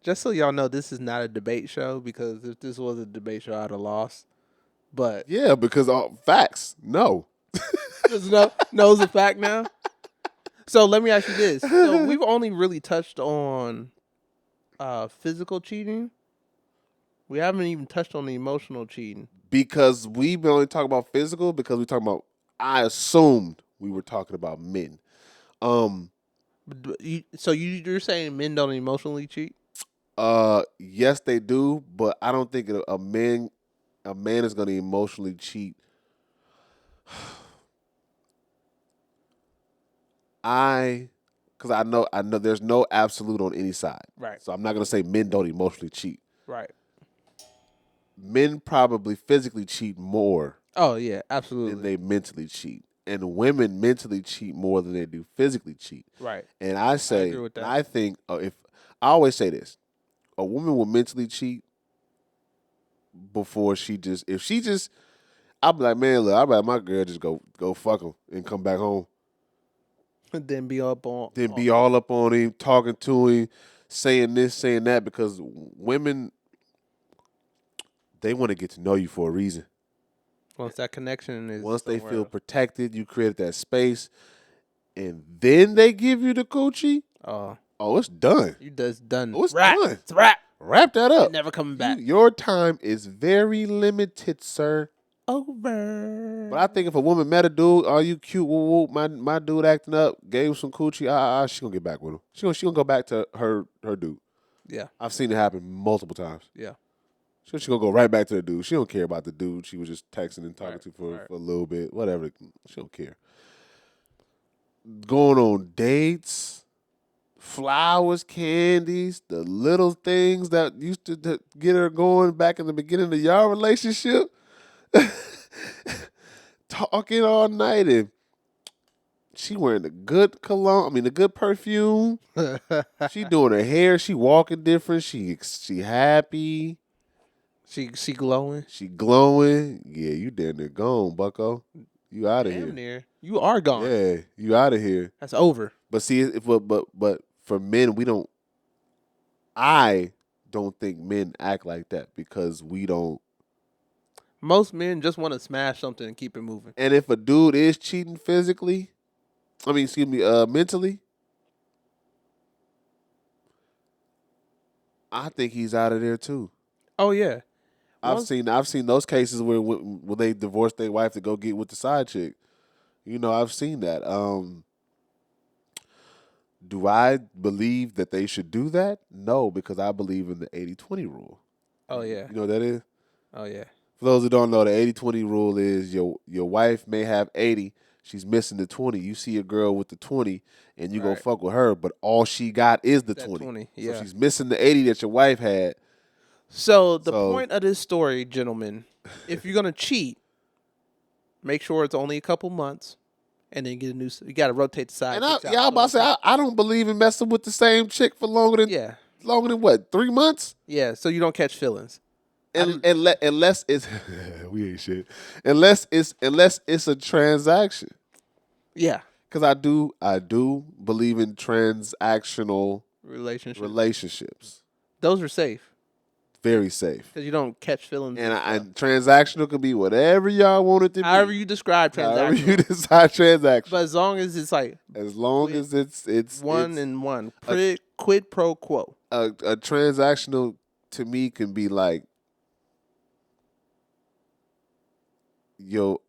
Just so y'all know, this is not a debate show because if this was a debate show, I'd have lost. But Yeah, because all facts, no. just knows a fact now. So let me ask you this: so we've only really touched on physical cheating. We haven't even touched on the emotional cheating. Because we been only talking about physical because we talking about. I assumed we were talking about men. So you're saying men don't emotionally cheat? Yes, they do, but I don't think a man is going to emotionally cheat. Because I know there's no absolute on any side. Right. So I'm not going to say men don't emotionally cheat. Right. Men probably physically cheat more Oh yeah, than absolutely. they mentally cheat. And women mentally cheat more than they do physically cheat. Right. And I agree with that. I think if I always say this, a woman will mentally cheat before if she just, I'll be like, man, look, I'll be like, my girl just go fuck him and come back home. Then be up on. Then be all up on him, talking to him, saying this, saying that, because women, they want to get to know you for a reason. Once that connection is. Once they somewhere feel else. protected, you create that space, and then they give you the coochie. Oh, it's done. You just done. Oh, it's Wrap. done. It's a wrap. Wrap that up. Never coming back. Your time is very limited, sir. over. But I think if a woman met a dude, are you cute? Woo woo. My dude acting up, gave him some coochie. She gonna get back with him. She gonna go back to her dude. Yeah, I've seen it happen multiple times. yeah. She gonna go right back to the dude. She don't care about the dude she was just texting and talking Right, to right. for a little bit. Whatever. She don't care. Going on dates, flowers, candies, the little things that used to get her going back in the beginning of y'all relationship. Talking all night and she wearing the good cologne. I mean the good perfume. She doing her hair. She walking different. She happy. She glowing. She glowing. Yeah, you damn near gone, Bucko. You out of Damn here. near. You are gone. Yeah, you out of here. That's over. But see, if but for men, we don't. I don't think men act like that because we don't. Most men just want to smash something and keep it moving. And if a dude is cheating physically, I mean, excuse me, mentally, I think he's out of there too. Oh yeah. I've Once seen I've seen those cases where they divorce their wife to go get with the side chick. You know, I've seen that. Do I believe that they should do that? No, because I believe in the 80-20 rule. Oh yeah. You know what that is? Oh yeah. For those who don't know, the 80-20 rule is your wife may have 80, she's missing the 20. You see a girl with the 20 and you go Right. fuck with her, but all she got is the That 20. 20. So Yeah. she's missing the 80 that your wife had. So the So point of this story, gentlemen, if you're gonna cheat, make sure it's only a couple months, and then get a new. You got to rotate the side and I chicks yeah, out. I'm about to say I don't believe in messing with the same chick for Yeah, longer than what, 3 months? yeah. So you don't catch feelings. Unless it's we ain't shit. Unless it's a transaction. Yeah, Because I do believe in transactional relationship. relationships. Those are safe Very safe. because you don't catch feelings. And transactional can be whatever y'all want it to However be. you describe However you transactional, decide transaction. but as long as it's like As long quid, as it's one and one, a, quid pro quo. a transactional to me can be like your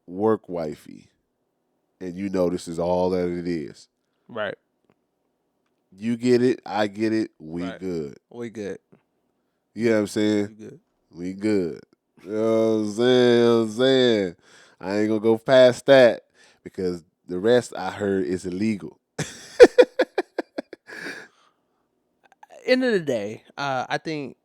work wifey, and you know this is all that it is. Right, You get it, I get it, we right. good. We good. You know what I'm saying? We good. We good. You know what I'm saying? I ain't gonna go past that because the rest I heard is illegal. End of the day, I think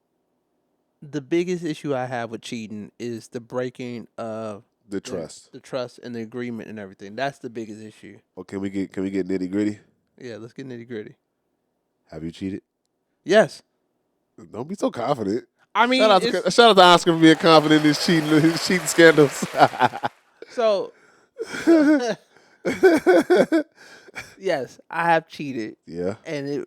the biggest issue I have with cheating is the breaking of The trust. the trust and the agreement and everything. That's the biggest issue. Or can we get nitty gritty? Yeah, let's get nitty gritty. Have you cheated? Yes, Don't be so confident. I mean it's Shout out to Oscar for being confident in his cheating scandals. so. Yes, I have cheated, Yeah. and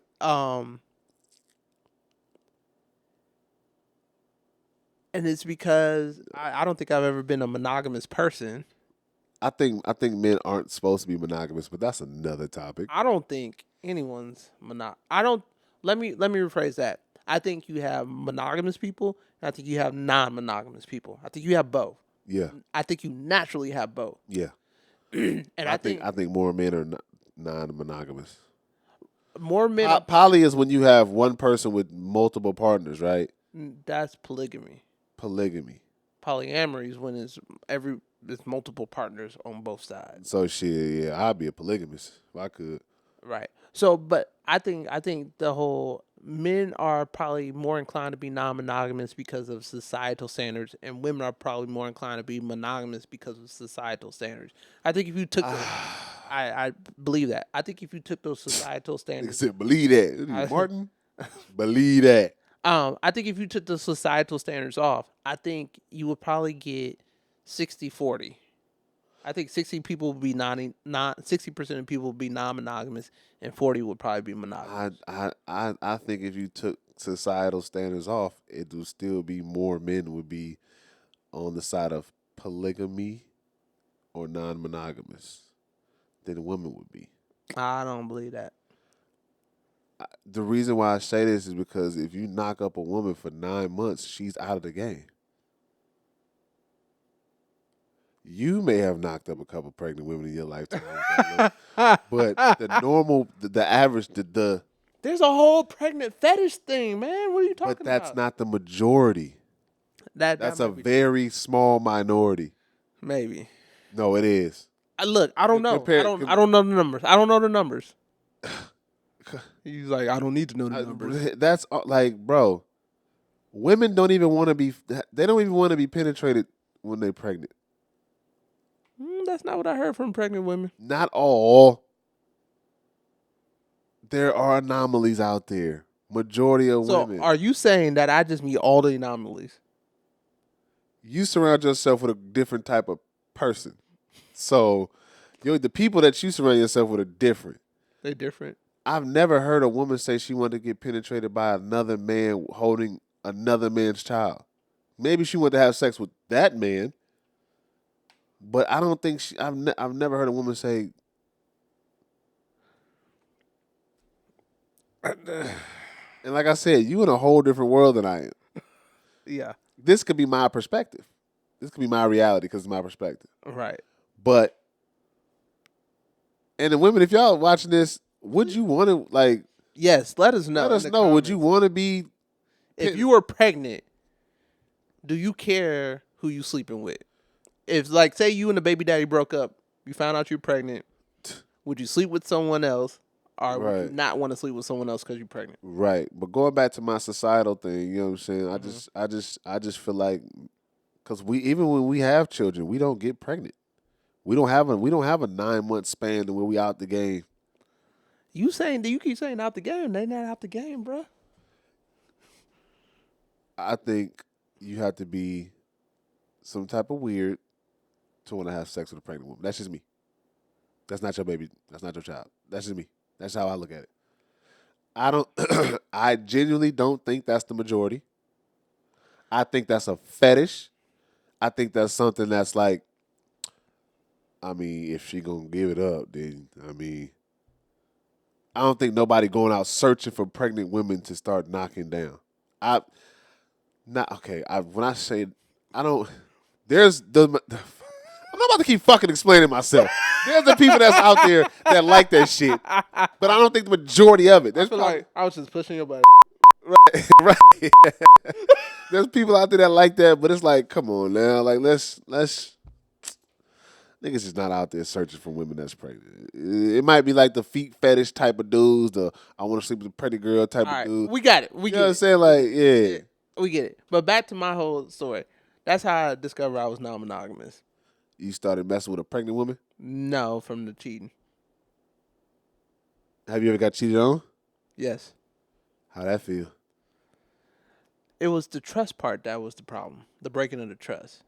it's because I don't think I've ever been a monogamous person. I think men aren't supposed to be monogamous, but that's another topic. I don't think anyone's I don't. Let me rephrase that. I think you have monogamous people, and I think you have non-monogamous people. I think you have both. Yeah. I think you naturally have both. Yeah. And I think more men are non-monogamous. more men. Poly is when you have one person with multiple partners, right? That's polygamy. Polygamy. Polyamory is when it's multiple partners on both sides. So shit, yeah, I'd be a polygamist if I could. Right. So, but I think the whole men are probably more inclined to be non-monogamous because of societal standards, and women are probably more inclined to be monogamous because of societal standards. I think if you took, I believe that. I think if you took those societal Nigga standards, said, believe that. What are you, Martin? Believe that. I think if you took the societal standards off, I think you would probably get 60-40. I think 60% of people would be non-monogamous, and 40 would probably be monogamous. I think if you took societal standards off, it would still be more men would be on the side of polygamy or non-monogamous than women would be. I don't believe that. The reason why I say this is because if you knock up a woman for 9 months, she's out of the game. You may have knocked up a couple pregnant women in your lifetime with that look, but the normal, the average, the There's a whole pregnant fetish thing, man. What are you but talking that's about? not the majority. That That's a might be true. very small minority. Maybe. No, it is. Look, I don't know. Compare, I don't know the numbers. I don't know the numbers. He's like, I don't need to know the numbers. that's like, bro. Women don't even want to be. They don't even want to be penetrated when they're pregnant. That's not what I heard from pregnant women. Not all. There are anomalies out there. Majority of So, women. are you saying that I just meet all the anomalies? You surround yourself with a different type of person. So, the people that you surround yourself with are different. They different. I've never heard a woman say she wanted to get penetrated by another man holding another man's child. Maybe she wanted to have sex with that man, but I don't think I've never heard a woman say. And like I said, you in a whole different world than I am. Yeah. This could be my perspective. This could be my reality because it's my perspective. Right. But, and the women, if y'all watching this, would you want to, like, Yes. Let us know. let us know, would you want to be, if you were pregnant, do you care who you sleeping with? If, like, say you and the baby daddy broke up, you found out you're pregnant, would you sleep with someone else, or would Right. you not want to sleep with someone else because you're pregnant? right? But going back to my societal thing, you know what I'm saying? I just feel like, because even when we have children, we don't get pregnant. We don't have a 9 month span to where we out the game. You keep saying out the game. They not out the game, bro. I think you have to be some type of weird to want to have sex with a pregnant woman. That's just me. That's not your baby. That's not your child. That's just me. That's how I look at it. I don't. I genuinely don't think that's the majority. I think that's a fetish. I think that's something that's like. I mean, if she gonna give it up, then I mean, I don't think nobody going out searching for pregnant women to start knocking down. I not okay. When I say I don't, there's the. I'm not about to keep fucking explaining myself. There's the people that's out there that like that shit, but I don't think the majority of it. I There's feel probably, like I was just pushing your butt. right. There's people out there that like that, but it's like, come on now, like let's niggas just not out there searching for women that's pregnant. It might be like the feet fetish type of dudes, the I want to sleep with a pregnant girl type All of right, dude. we got it. We You get know what I'm it. saying? Like, yeah. We get it. But back to my whole story. That's how I discovered I was non-monogamous. You started messing with a pregnant woman. No, from the cheating. Have you ever got cheated on? Yes. How that feel? It was the trust part that was the problem. The breaking of the trust.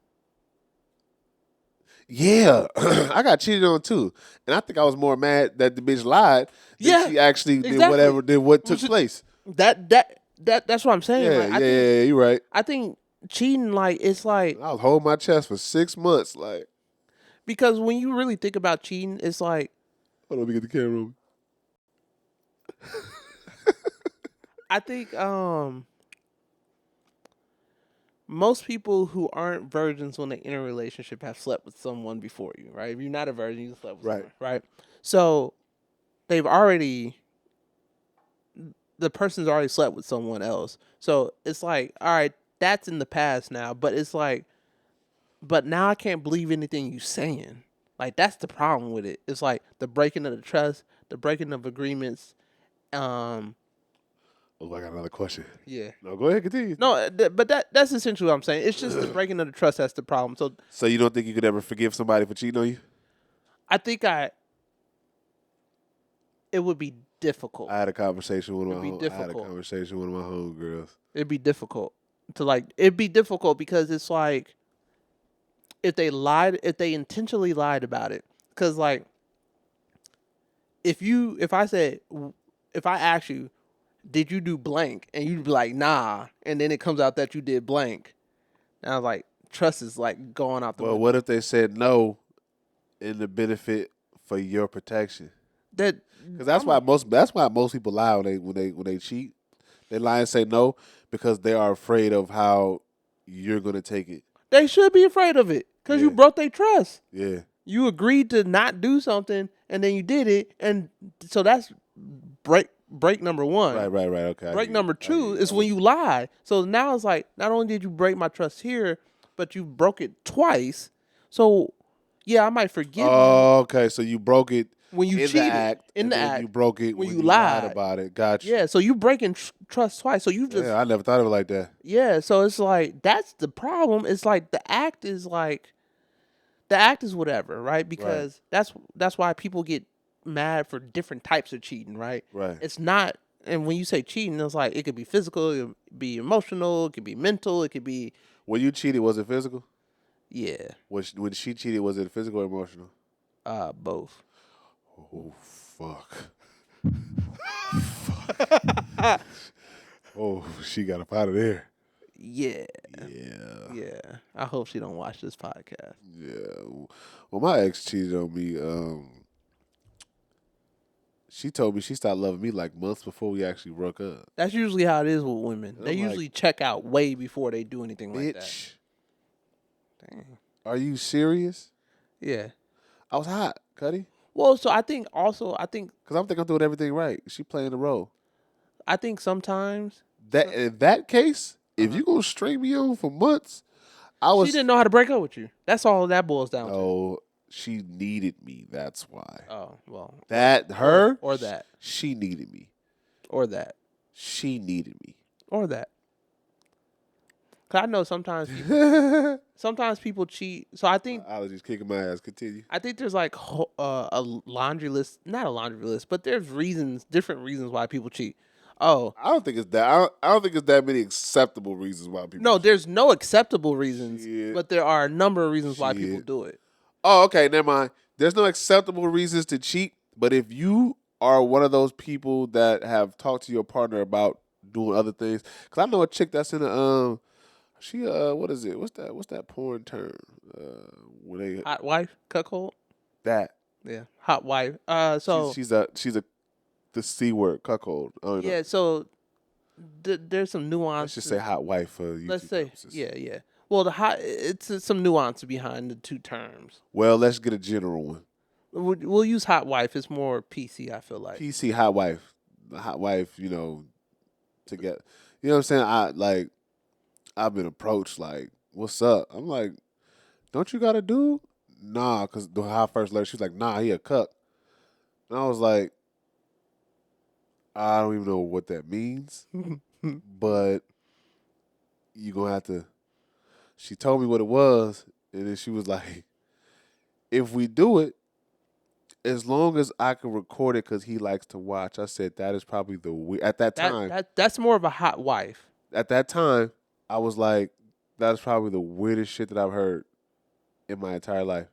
Yeah, I got cheated on too, and I think I was more mad that the bitch lied than Yeah, she actually did exactly. what took place. That's what I'm saying. Yeah, Like, yeah, you're right. I think cheating, like, it's like, I was holding my chest for 6 months. Like, because when you really think about cheating, it's like, hold on, let me get the camera on. I think most people who aren't virgins when they enter a relationship have slept with someone before you, right? If you're not a virgin, you slept with Right. someone, right? So they've already, the person's already slept with someone else. So it's like, all right, that's in the past now, but it's like, but now I can't believe anything you saying. Like, that's the problem with it. It's like the breaking of the trust, the breaking of agreements. Oh, I got another question. Yeah. No, go ahead, continue. No, but that's essentially what I'm saying. It's just the breaking of the trust that's the problem. So you don't think you could ever forgive somebody for cheating on you? I think it would be difficult. I had a conversation with It'd be I had a difficult. conversation with one of my homegirls. It'd be difficult it'd be difficult because it's like, if they intentionally lied about it, because like, if I ask you, did you do blank, and you'd be like, nah, and then it comes out that you did blank, and I was like, trust is like going out the Well, window. what if they said no in the benefit for your protection? That Because that's why most people lie when they cheat. They lie and say no because they are afraid of how you're gonna take it. they should be afraid of it, because you broke their trust. Yeah. You agreed to not do something, and then you did it, and so that's break number one. Right. Okay. Break number two is when you lie. So now it's like, not only did you break my trust here, but you broke it twice. So yeah, I might forgive you Okay. So you broke it when you in cheated the act, in and the then act you broke it when when you you lied lied. about it. Gotcha. Yeah, so you breaking trust twice. So you just Yeah, I never thought of it like that. yeah. So it's like that's the problem. It's like the act is whatever, right? Because that's why people get mad for different types of cheating, right? Right. It's not, and when you say cheating, it's like it could be physical, it could be emotional, it could be mental, it could be When you cheated, was it physical? yeah, When she cheated, was it physical or emotional? both. Oh fuck. Oh, she got up out of there. Yeah, Yeah. yeah. I hope she don't watch this podcast. Yeah. Well, my ex cheated on me. She told me she stopped loving me like months before we actually broke up. That's usually how it is with women. And They I'm like, usually check out way before they do anything like that. bitch, Dang. are you serious? Yeah. I was hot, Cuddy. Well, so I think also I think Because I'm doing everything right. She playing the role. sometimes That in that case, if Uh-huh. you gonna string me on for months, I she was didn't know how to break up with you. That's all that boils down to. no. She needed me. That's why. Oh well, That her or that she needed me. or that She needed me. or that. Cause I know sometimes people cheat. So Allergies kicking my ass. Continue. I think there's like a laundry list, not a laundry list, but there's different reasons why people cheat. Oh I don't think it's that. I don't think it's that many acceptable reasons why people. no, cheat. there's no acceptable reasons, Shit. but there are a number of reasons why people Shit. do it. Oh, okay. Never mind. There's no acceptable reasons to cheat, but if you are one of those people that have talked to your partner about doing other things, because I know a chick that's in a she what is it? What's that porn term? When they Hot wife, cuckold. that Yeah, hot wife. So she's a the C word cuckold. I don't know. yeah, so there's some nuance. Let's just say hot wife for YouTube Let's say purposes. yeah. Well, it's some nuance behind the two terms. Well, let's get a general one. We'll use hot wife. It's more PC. I feel like. PC hot wife, the hot wife. You know, to get. You know what I'm saying? I've been approached like, "What's up?" I'm like, "Don't you got a dude?" Nah, because the how I first learned, she was like, "Nah, he a cuck." And I was like, I don't even know what that means, but you gonna have to. She told me what it was, and then she was like, "If we do it, as long as I can record it, because he likes to watch." I said that is probably at that time. That's more of a hot wife. At that time, I was like, that is probably the weirdest shit that I've heard in my entire life.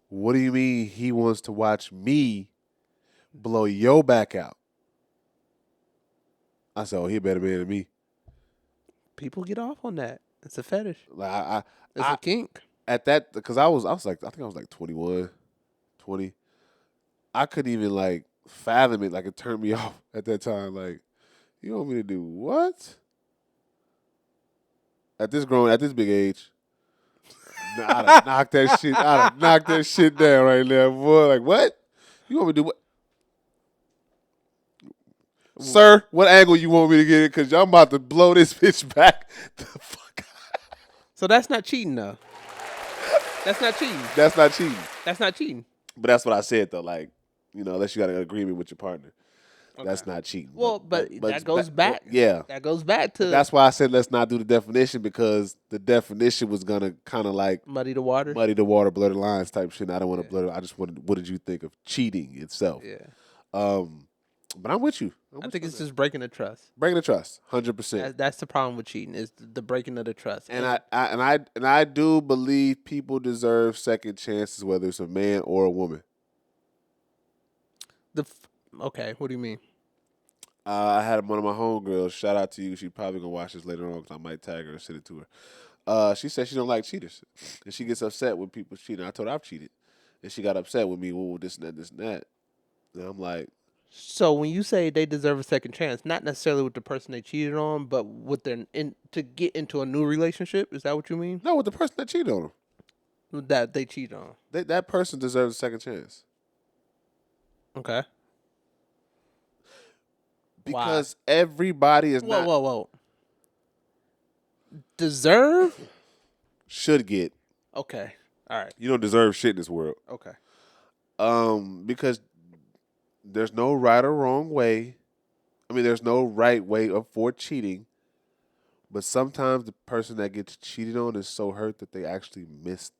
What do you mean he wants to watch me blow your back out? I said, oh, he a better man than me. People get off on that. It's a fetish. Like It's a kink. at that, because I was like, I think I was like 21, 20. I couldn't even like fathom it. Like it turned me off at that time. Like, you want me to do what? At this big age, I'd have knocked that shit. I'd have knocked that shit down right now, boy. Like what? You want me to do what? Sir, what angle you want me to get it? Because I'm about to blow this bitch back the fuck out. So that's not cheating, though. That's not cheating. That's not cheating. That's not cheating. But that's what I said, though. Like, you know, unless you got an agreement with your partner. That's not cheating. Well, but that goes back. Yeah. That goes back to That's why I said let's not do the definition, because the definition was going to kind of like muddy the water. blur the lines type shit. And I don't want to blur. I just wanted, what did you think of cheating itself? Yeah. But I'm with you. I think it's just breaking the trust. Breaking the trust, 100%. That's the problem with cheating is the breaking of the trust. And I do believe people deserve second chances, whether it's a man or a woman. Okay, what do you mean? I had one of my homegirls. Shout out to you. She probably gonna watch this later on because I might tag her and send it to her. She said she don't like cheaters, and she gets upset when people cheating. I told her I've cheated, and she got upset with me. Well, this and that, this and that. And I'm like, So when you say they deserve a second chance, not necessarily with the person they cheated on, but with their to get into a new relationship, is that what you mean? No, with the person that cheated on them. That they cheat on. That person deserves a second chance. Okay. Why? Because everybody is Whoa, not whoa, whoa. Deserve? should get. Okay. All right. You don't deserve shit in this world. Okay. Because there's no right or wrong way. I mean, there's no right way for cheating. But sometimes the person that gets cheated on is so hurt that they actually miss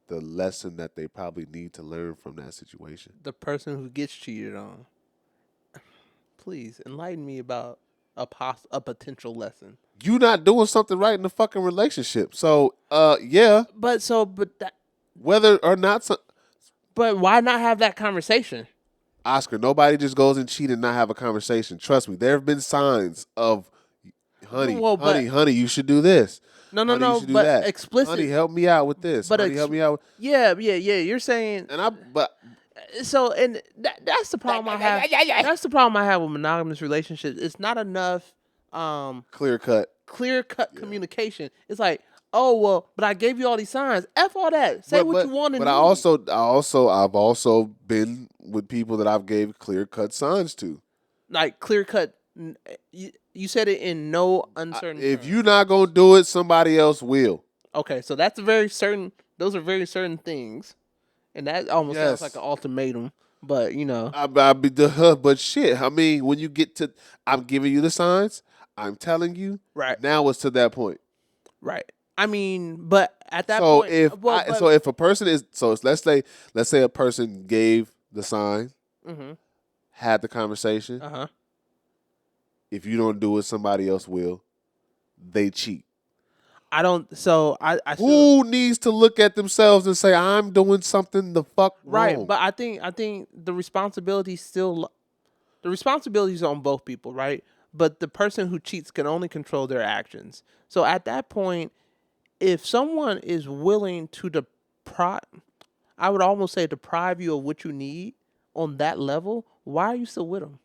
the lesson that they probably need to learn from that situation. The person who gets cheated on. Please enlighten me about a potential lesson. You not doing something right in the fucking relationship. So, yeah, But whether or not but why not have that conversation? Oscar, nobody just goes and cheat and not have a conversation. Trust me, there have been signs of, honey, Well, but honey, you should do this. Honey, you no, should do but that. explicit. Honey, help me out with this. But Honey, help me out. Yeah. You're saying But so, and that's the problem I have. That's the problem I have with monogamous relationships. It's not enough clear cut. communication. It's like, oh well, but I gave you all these signs. F all that. Say what you want. But I've also been with people that I've gave clear cut signs to. Like clear cut. You said it in no uncertain. If terms. you're not gonna do it, somebody else will. Okay, so that's a very certain. Those are very certain things, and that almost sounds Yes. like an ultimatum. But you know, But shit. I mean, when you get to, I'm giving you the signs. I'm telling you. right, Now it's to that point. right. I mean, but at that So point, if a person is let's say a person gave the sign, mm-hmm. had the conversation. Uh huh. If you don't do it, somebody else will. They cheat. I don't. So I Who needs to look at themselves and say, I'm doing something the fuck right, wrong? but I think the responsibility is on both people, right? But the person who cheats can only control their actions. So at that point, if someone is willing to deprive, I would almost say deprive you of what you need on that level, why are you still with them?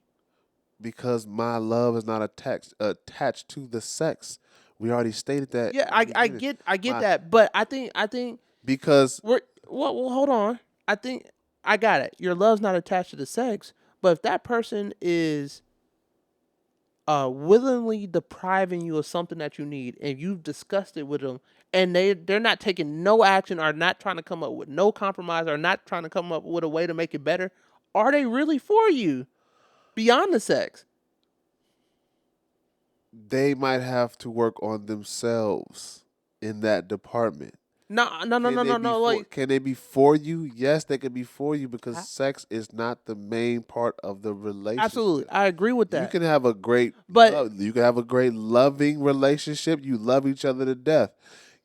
Because my love is not attached to the sex. We already stated that. Yeah, in the I beginning. get that, but I think Because we're well, hold on. I think I got it. Your love's not attached to the sex, but if that person is willingly depriving you of something that you need, and you've discussed it with them, and they're not taking no action, or not trying to come up with no compromise, or not trying to come up with a way to make it better, are they really for you beyond the sex? they might have to work on themselves in that department. No. Like Can they be for you? Yes, they can be for you because sex is not the main part of the relationship. absolutely, I agree with that. You can have a great, But- you can have a great loving relationship. You love each other to death.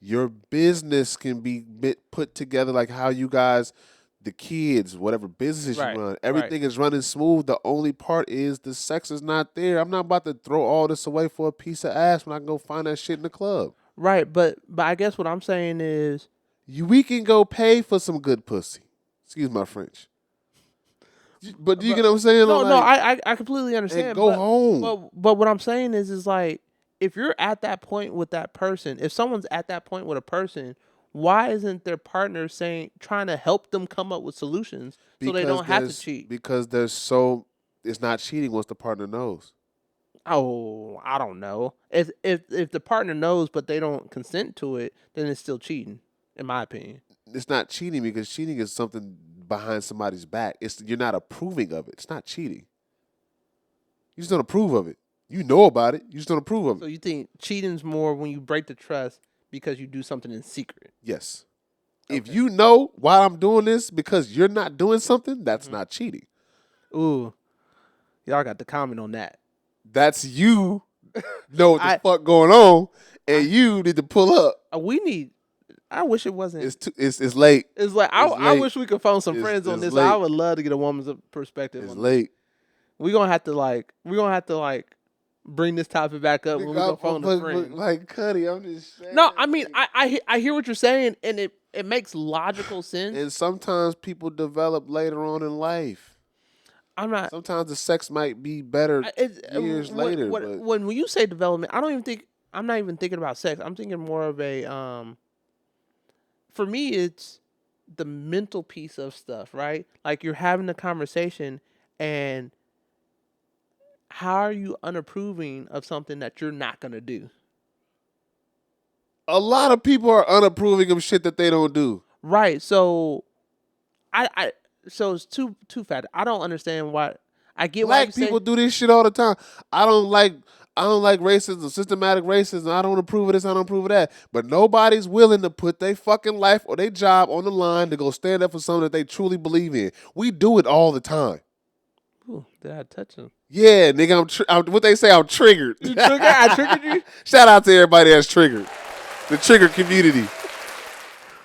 Your business can be put together like how you guys, the kids, whatever businesses Right, you run, everything is running smooth. The only part is the sex is not there. I'm not about to throw all this away for a piece of ass when I can go find that shit in the club. Right, but I guess what I'm saying is, We can go pay for some good pussy. Excuse my French. But do you get what I'm saying? no, Like, I completely understand. and go home. But what I'm saying is like, if you're at that point with that person, if someone's at that point with a person, why isn't their partner trying to help them come up with solutions so they don't have to cheat? Because it's not cheating once the partner knows. Oh, I don't know. If the partner knows but they don't consent to it, then it's still cheating, in my opinion. It's not cheating because cheating is something behind somebody's back. You're not approving of it. It's not cheating. You just don't approve of it. You know about it. You just don't approve of So it. you think cheating's more when you break the trust because you do something in secret? Yes. If you know why I'm doing this because you're not doing something, that's not cheating. Ooh, y'all got to comment on that. That's you know what the fuck going on, and you need to pull up. We need. I wish it wasn't. It's late. It's like I wish we could phone some friends on it's this. late. I would love to get a woman's perspective. It's on late. We're gonna have to bring this topic back up when we go phone a friend. Like Cuddy, I'm just saying. No, I mean I hear what you're saying, and it makes logical sense. And sometimes people develop later on in life. I'm not. Sometimes the sex might be better It's years later, but when you say development, I don't even think I'm not even thinking about sex. I'm thinking more of a For me, it's the mental piece of stuff, right? Like you're having a conversation, and how are you unapproving of something that you're not gonna do? a lot of people are unapproving of shit that they don't do. Right. So I so it's two factors. I don't understand why. I get why you Black say people do this shit all the time. I don't like I don't like racism, systematic racism. I don't approve of this, I don't approve of that. But nobody's willing to put their fucking life or their job on the line to go stand up for something that they truly believe in. We do it all the time. Ooh, did I touch him? Yeah, nigga, what they say, I'm triggered. You trigger? I triggered you? Shout out to everybody that's triggered. The trigger community.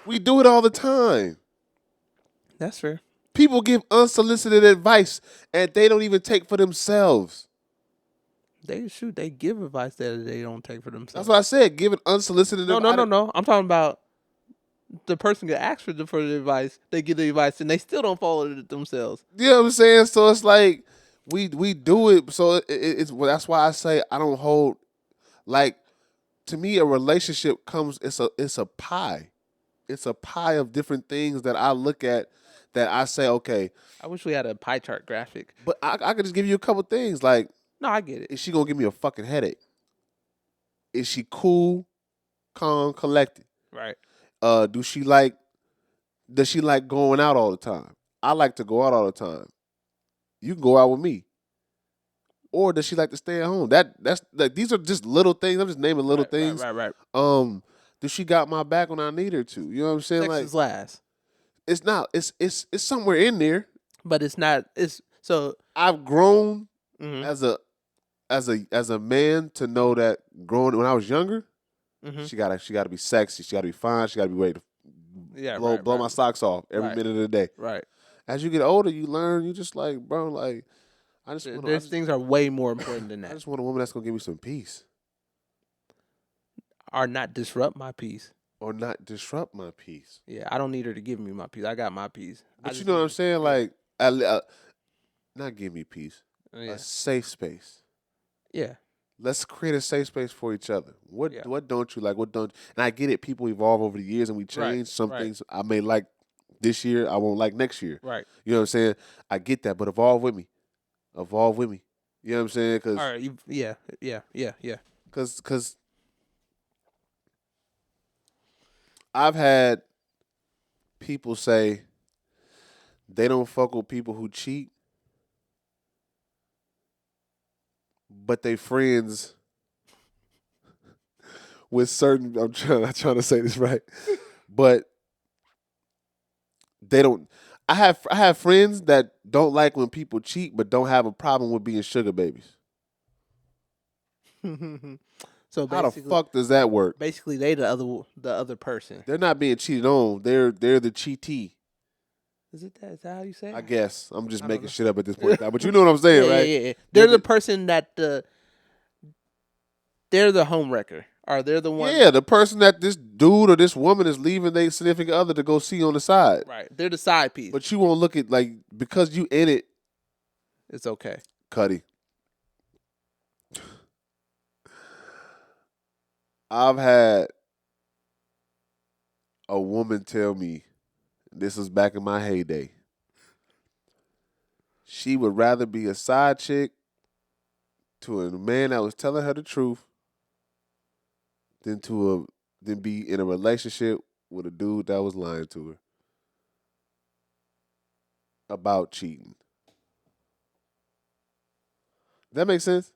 We do it all the time. That's fair. People give unsolicited advice and they don't even take for themselves. They give advice that they don't take for That's themselves. what I said. Giving unsolicited advice. No. I'm talking about the person get asked for the advice, they give the advice and they still don't follow it themselves. You know what I'm saying? So it's like we do it. So it's well, that's why I say I don't hold like to me a relationship comes. It's a pie. It's a pie of different things that I look at that I say okay. I wish we had a pie chart graphic. But I could just give you a couple things like No, I get it. is she gonna give me a fucking headache? Is she cool, calm, collected? Right. Do she like? Does she like going out all the time? I like to go out all the time. You can go out with me. Or does she like to stay at home? That's like these are just little things. I'm just naming little things. Right. Does she got my back when I need her to? You know what I'm saying? Sex Like is last. it's not. It's somewhere in there. But it's not it's so I've grown mhm. as a man to know that growing when I was younger, Mhm. she gotta be sexy. She gotta be fine. She gotta be ready to Yeah, blow my socks off every Right. minute of the day. Right. As you get older, you learn. You just like, bro, like There's things are way more important than I that. just want a woman that's gonna give me some peace Or not disrupt my peace. or not disrupt my peace. Yeah, I don't need her to give me my peace. I got my peace. But you know what I'm saying? Like, not give me peace, yeah. a safe space. Yeah. Let's create a safe space for each other. Yeah. What don't you like? What don't? And I get it. People evolve over the years, and we Right, change. Some right. things I may like this year, I won't like next year. Right. You know what I'm saying? I get that, but evolve with me. Evolve with me. You know what I'm saying? All right. Yeah. Cause I've had people say they don't fuck with people who cheat, but they friends with certain. I'm trying to say this right, but they don't. I have friends that don't like when people cheat, but don't have a problem with being sugar babies. So How the basically, fuck does that work? basically they the other person. They're not being cheated on. They're the cheatee. Is it that? Is that how you say it? I guess I'm just I don't making know. shit up at this point in time, but you know what I'm saying, right? Yeah. They're They're the person that they're the home wrecker. Or they're the one. Yeah, the person that this dude or this woman is leaving their significant other to go see on the side. Right. They're the side piece. But you won't look at like because you in it, It's okay. Cuddy. I've had a woman tell me, this was back in my heyday, she would rather be a side chick to a man that was telling her the truth than be in a relationship with a dude that was lying to her about cheating. That makes sense?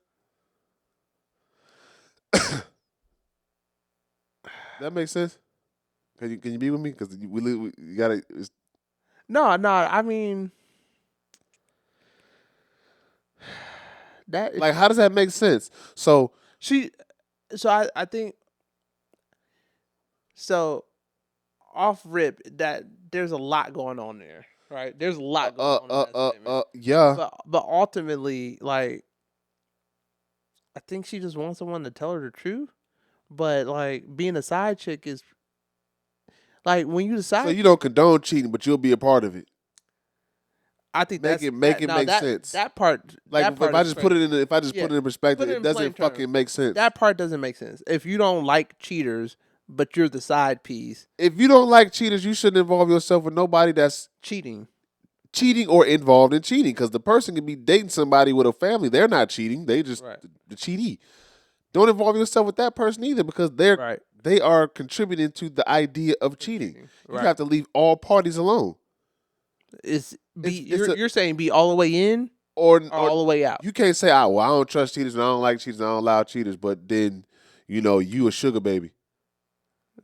That makes sense? Can you be with me? Because we gotta. No. I mean, that Like, how does that make sense? So she. So I think so. Off rip, that there's a lot going on there, right? There's a lot going on in that statement. yeah. But ultimately, like, I think she just wants someone to tell her the truth. But like being a side chick is like when you So decide. you don't condone cheating, but you'll be a part of it. I think Make that's it make that. it Now make sense. that part Like that if part I is just put crazy. it in if I just Yeah, put it in put perspective, it it in plain doesn't terms. fucking make sense. That part doesn't make sense. If you don't like cheaters, but you're the side piece, If you don't like cheaters, you shouldn't involve yourself with nobody that's cheating. cheating or involved in cheating. Because the person can be dating somebody with a family, they're not cheating. They just Right. the cheatee. Don't involve yourself with that person either, because Right. they are contributing to the idea of cheating. Cheating. You Right. have to leave all parties alone. It's a You're saying be all the way in or or all the way out. you can't say, well, I don't trust cheaters and I don't like cheaters and I don't allow cheaters, but then you a sugar baby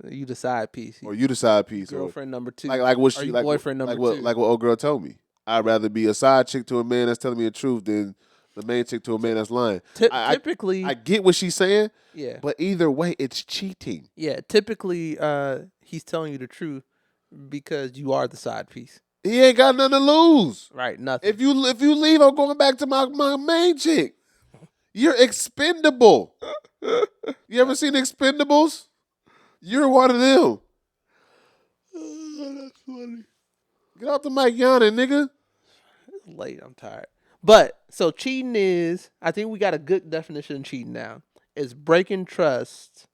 You the side piece. or you the side You piece or girlfriend number two. like what Or she you boyfriend number two. like what old girl told me. I'd rather be a side chick to a man that's telling me the truth than the main chick to a man that's lying. Typically, I get what she's saying, yeah, but either way, it's cheating. yeah. Typically, he's telling you the truth because you are the side piece. He ain't got nothing to lose. Right. Nothing. If you leave, I'm going back to my main chick. You're expendable. You ever seen Expendables? You're one of them. That's funny. Get out the mic yawning, nigga. It's late. I'm tired. But so cheating is. I think we got a good definition of cheating now. It's breaking trust.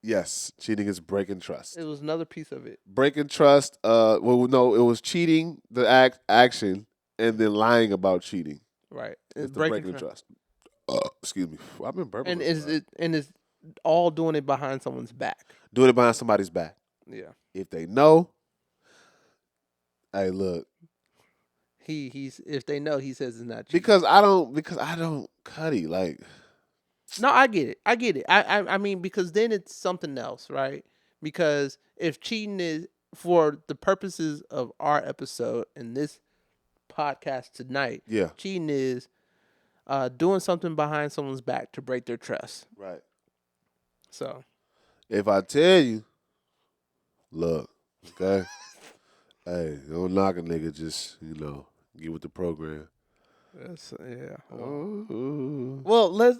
Yes, cheating is breaking trust. It was another piece of it. Breaking trust. Well, no, it was cheating, the action, and then lying about cheating. Right. It's the breaking trust. Excuse me. I've been burping. And it's all doing it behind someone's back. Doing it behind somebody's back. Yeah. If they know, hey, look. He's if they know, he says it's not cheating. Because I don't cutty like. No, I get it. I mean, because then it's something else, right? Because if cheating is for the purposes of our episode and this podcast tonight, Yeah. cheating is doing something behind someone's back to break their trust. Right. So If I tell you, look, okay, hey, don't knock a nigga, just get with the program. that's yeah. Oh. Well, let's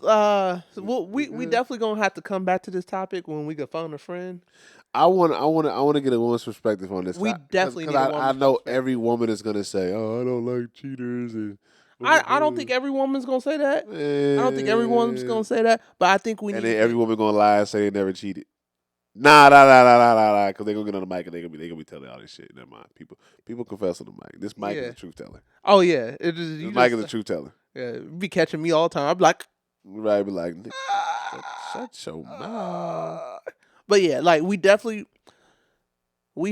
we definitely gonna have to come back to this topic when we can phone a friend. I want to get a woman's perspective on this. We definitely need a I woman's know perspective. every woman is gonna say, "Oh, I don't like cheaters," and I don't think every woman's gonna say that. I don't think every woman's gonna say that, but I think we And need. then every woman gonna lie and say they never cheated. Nah, because they gonna get on the mic and they gonna be telling all this shit. Never mind. People confess on the mic. This mic is Yeah. the truth teller. Oh yeah, it is. This You mic is just, the truth teller. yeah, you be catching me all the time. I'm like, Right, be like, shut your mouth. but yeah, like we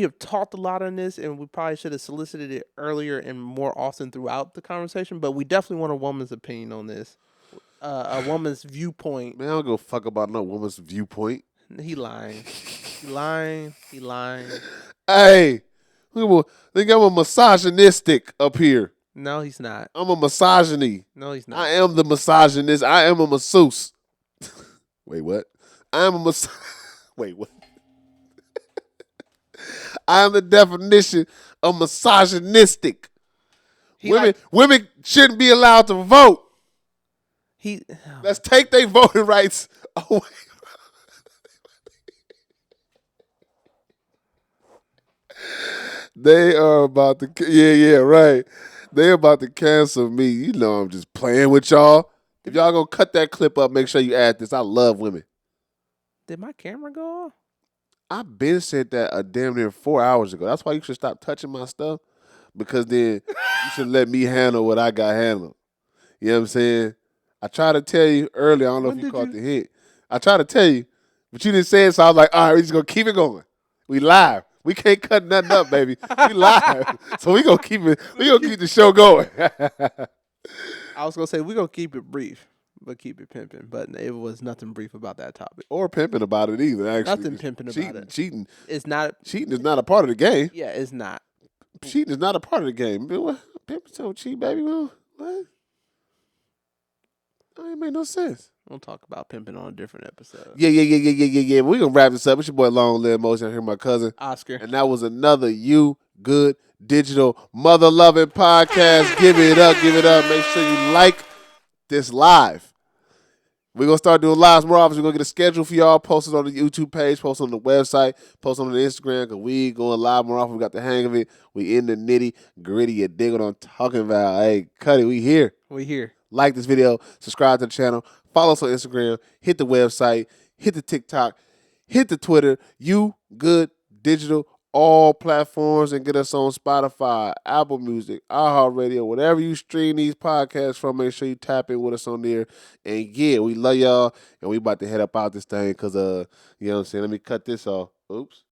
have talked a lot on this, and we probably should have solicited it earlier and more often throughout the conversation. But we definitely want a woman's opinion on this, a woman's viewpoint. Man, I don't give a fuck about no woman's viewpoint. He lying. He lying. He lying. Hey, think I'm a misogynistic up here. No, he's not. I'm a misogyny. No, he's not. I am the misogynist. I am a masseuse. Wait, what? I am a Wait, what? I am the definition of misogynistic. Women shouldn't be allowed to vote. Let's take their voting rights away. They are about to, right. They about to cancel me. You know I'm just playing with y'all. If y'all gonna cut that clip up, make sure you add this. I love women. Did my camera go off? I've been said that a damn near 4 hours ago. That's why you should stop touching my stuff, because then you should let me handle what I got handled. You know what I'm saying? I tried to tell you earlier. I don't know if you caught the hint. I tried to tell you, but you didn't say it, so I was like, all right, we're just gonna keep it going. We live. We can't cut nothing up, baby. We live. So we gonna keep it. We gonna keep the show going. I was gonna say we're gonna keep it brief, but keep it pimping. But it was nothing brief about that topic. Or pimping about it either. Actually, Nothing pimping about it. Cheating. It's not. Cheating is not a part of the game. Yeah, it's not. Cheating is not a part of the game. What? Pimping don't cheat, baby. Well, what? That ain't make no sense. We'll talk about pimping on a different episode. Yeah. We're gonna wrap this up. It's your boy Long Live Motion. Here, my cousin Oscar. And that was another You Good Digital Mother Loving Podcast. Give it up. Make sure you like this live. We're gonna start doing lives more often. We're gonna get a schedule for y'all. Post it on the YouTube page, post it on the website, post it on the Instagram, because we going live more often. We got the hang of it. We in the nitty gritty. You dig what I'm talking about? Hey, Cuddy, we here. We here. Like this video, subscribe to the channel, follow us on Instagram, hit the website, hit the TikTok, hit the Twitter. You Good Digital, all platforms, and get us on Spotify, Apple Music, iHeartRadio, whatever you stream these podcasts from. Make sure you tap in with us on there. And yeah, we love y'all, and we about to head up out this thing because you know what I'm saying. Let me cut this off. Oops.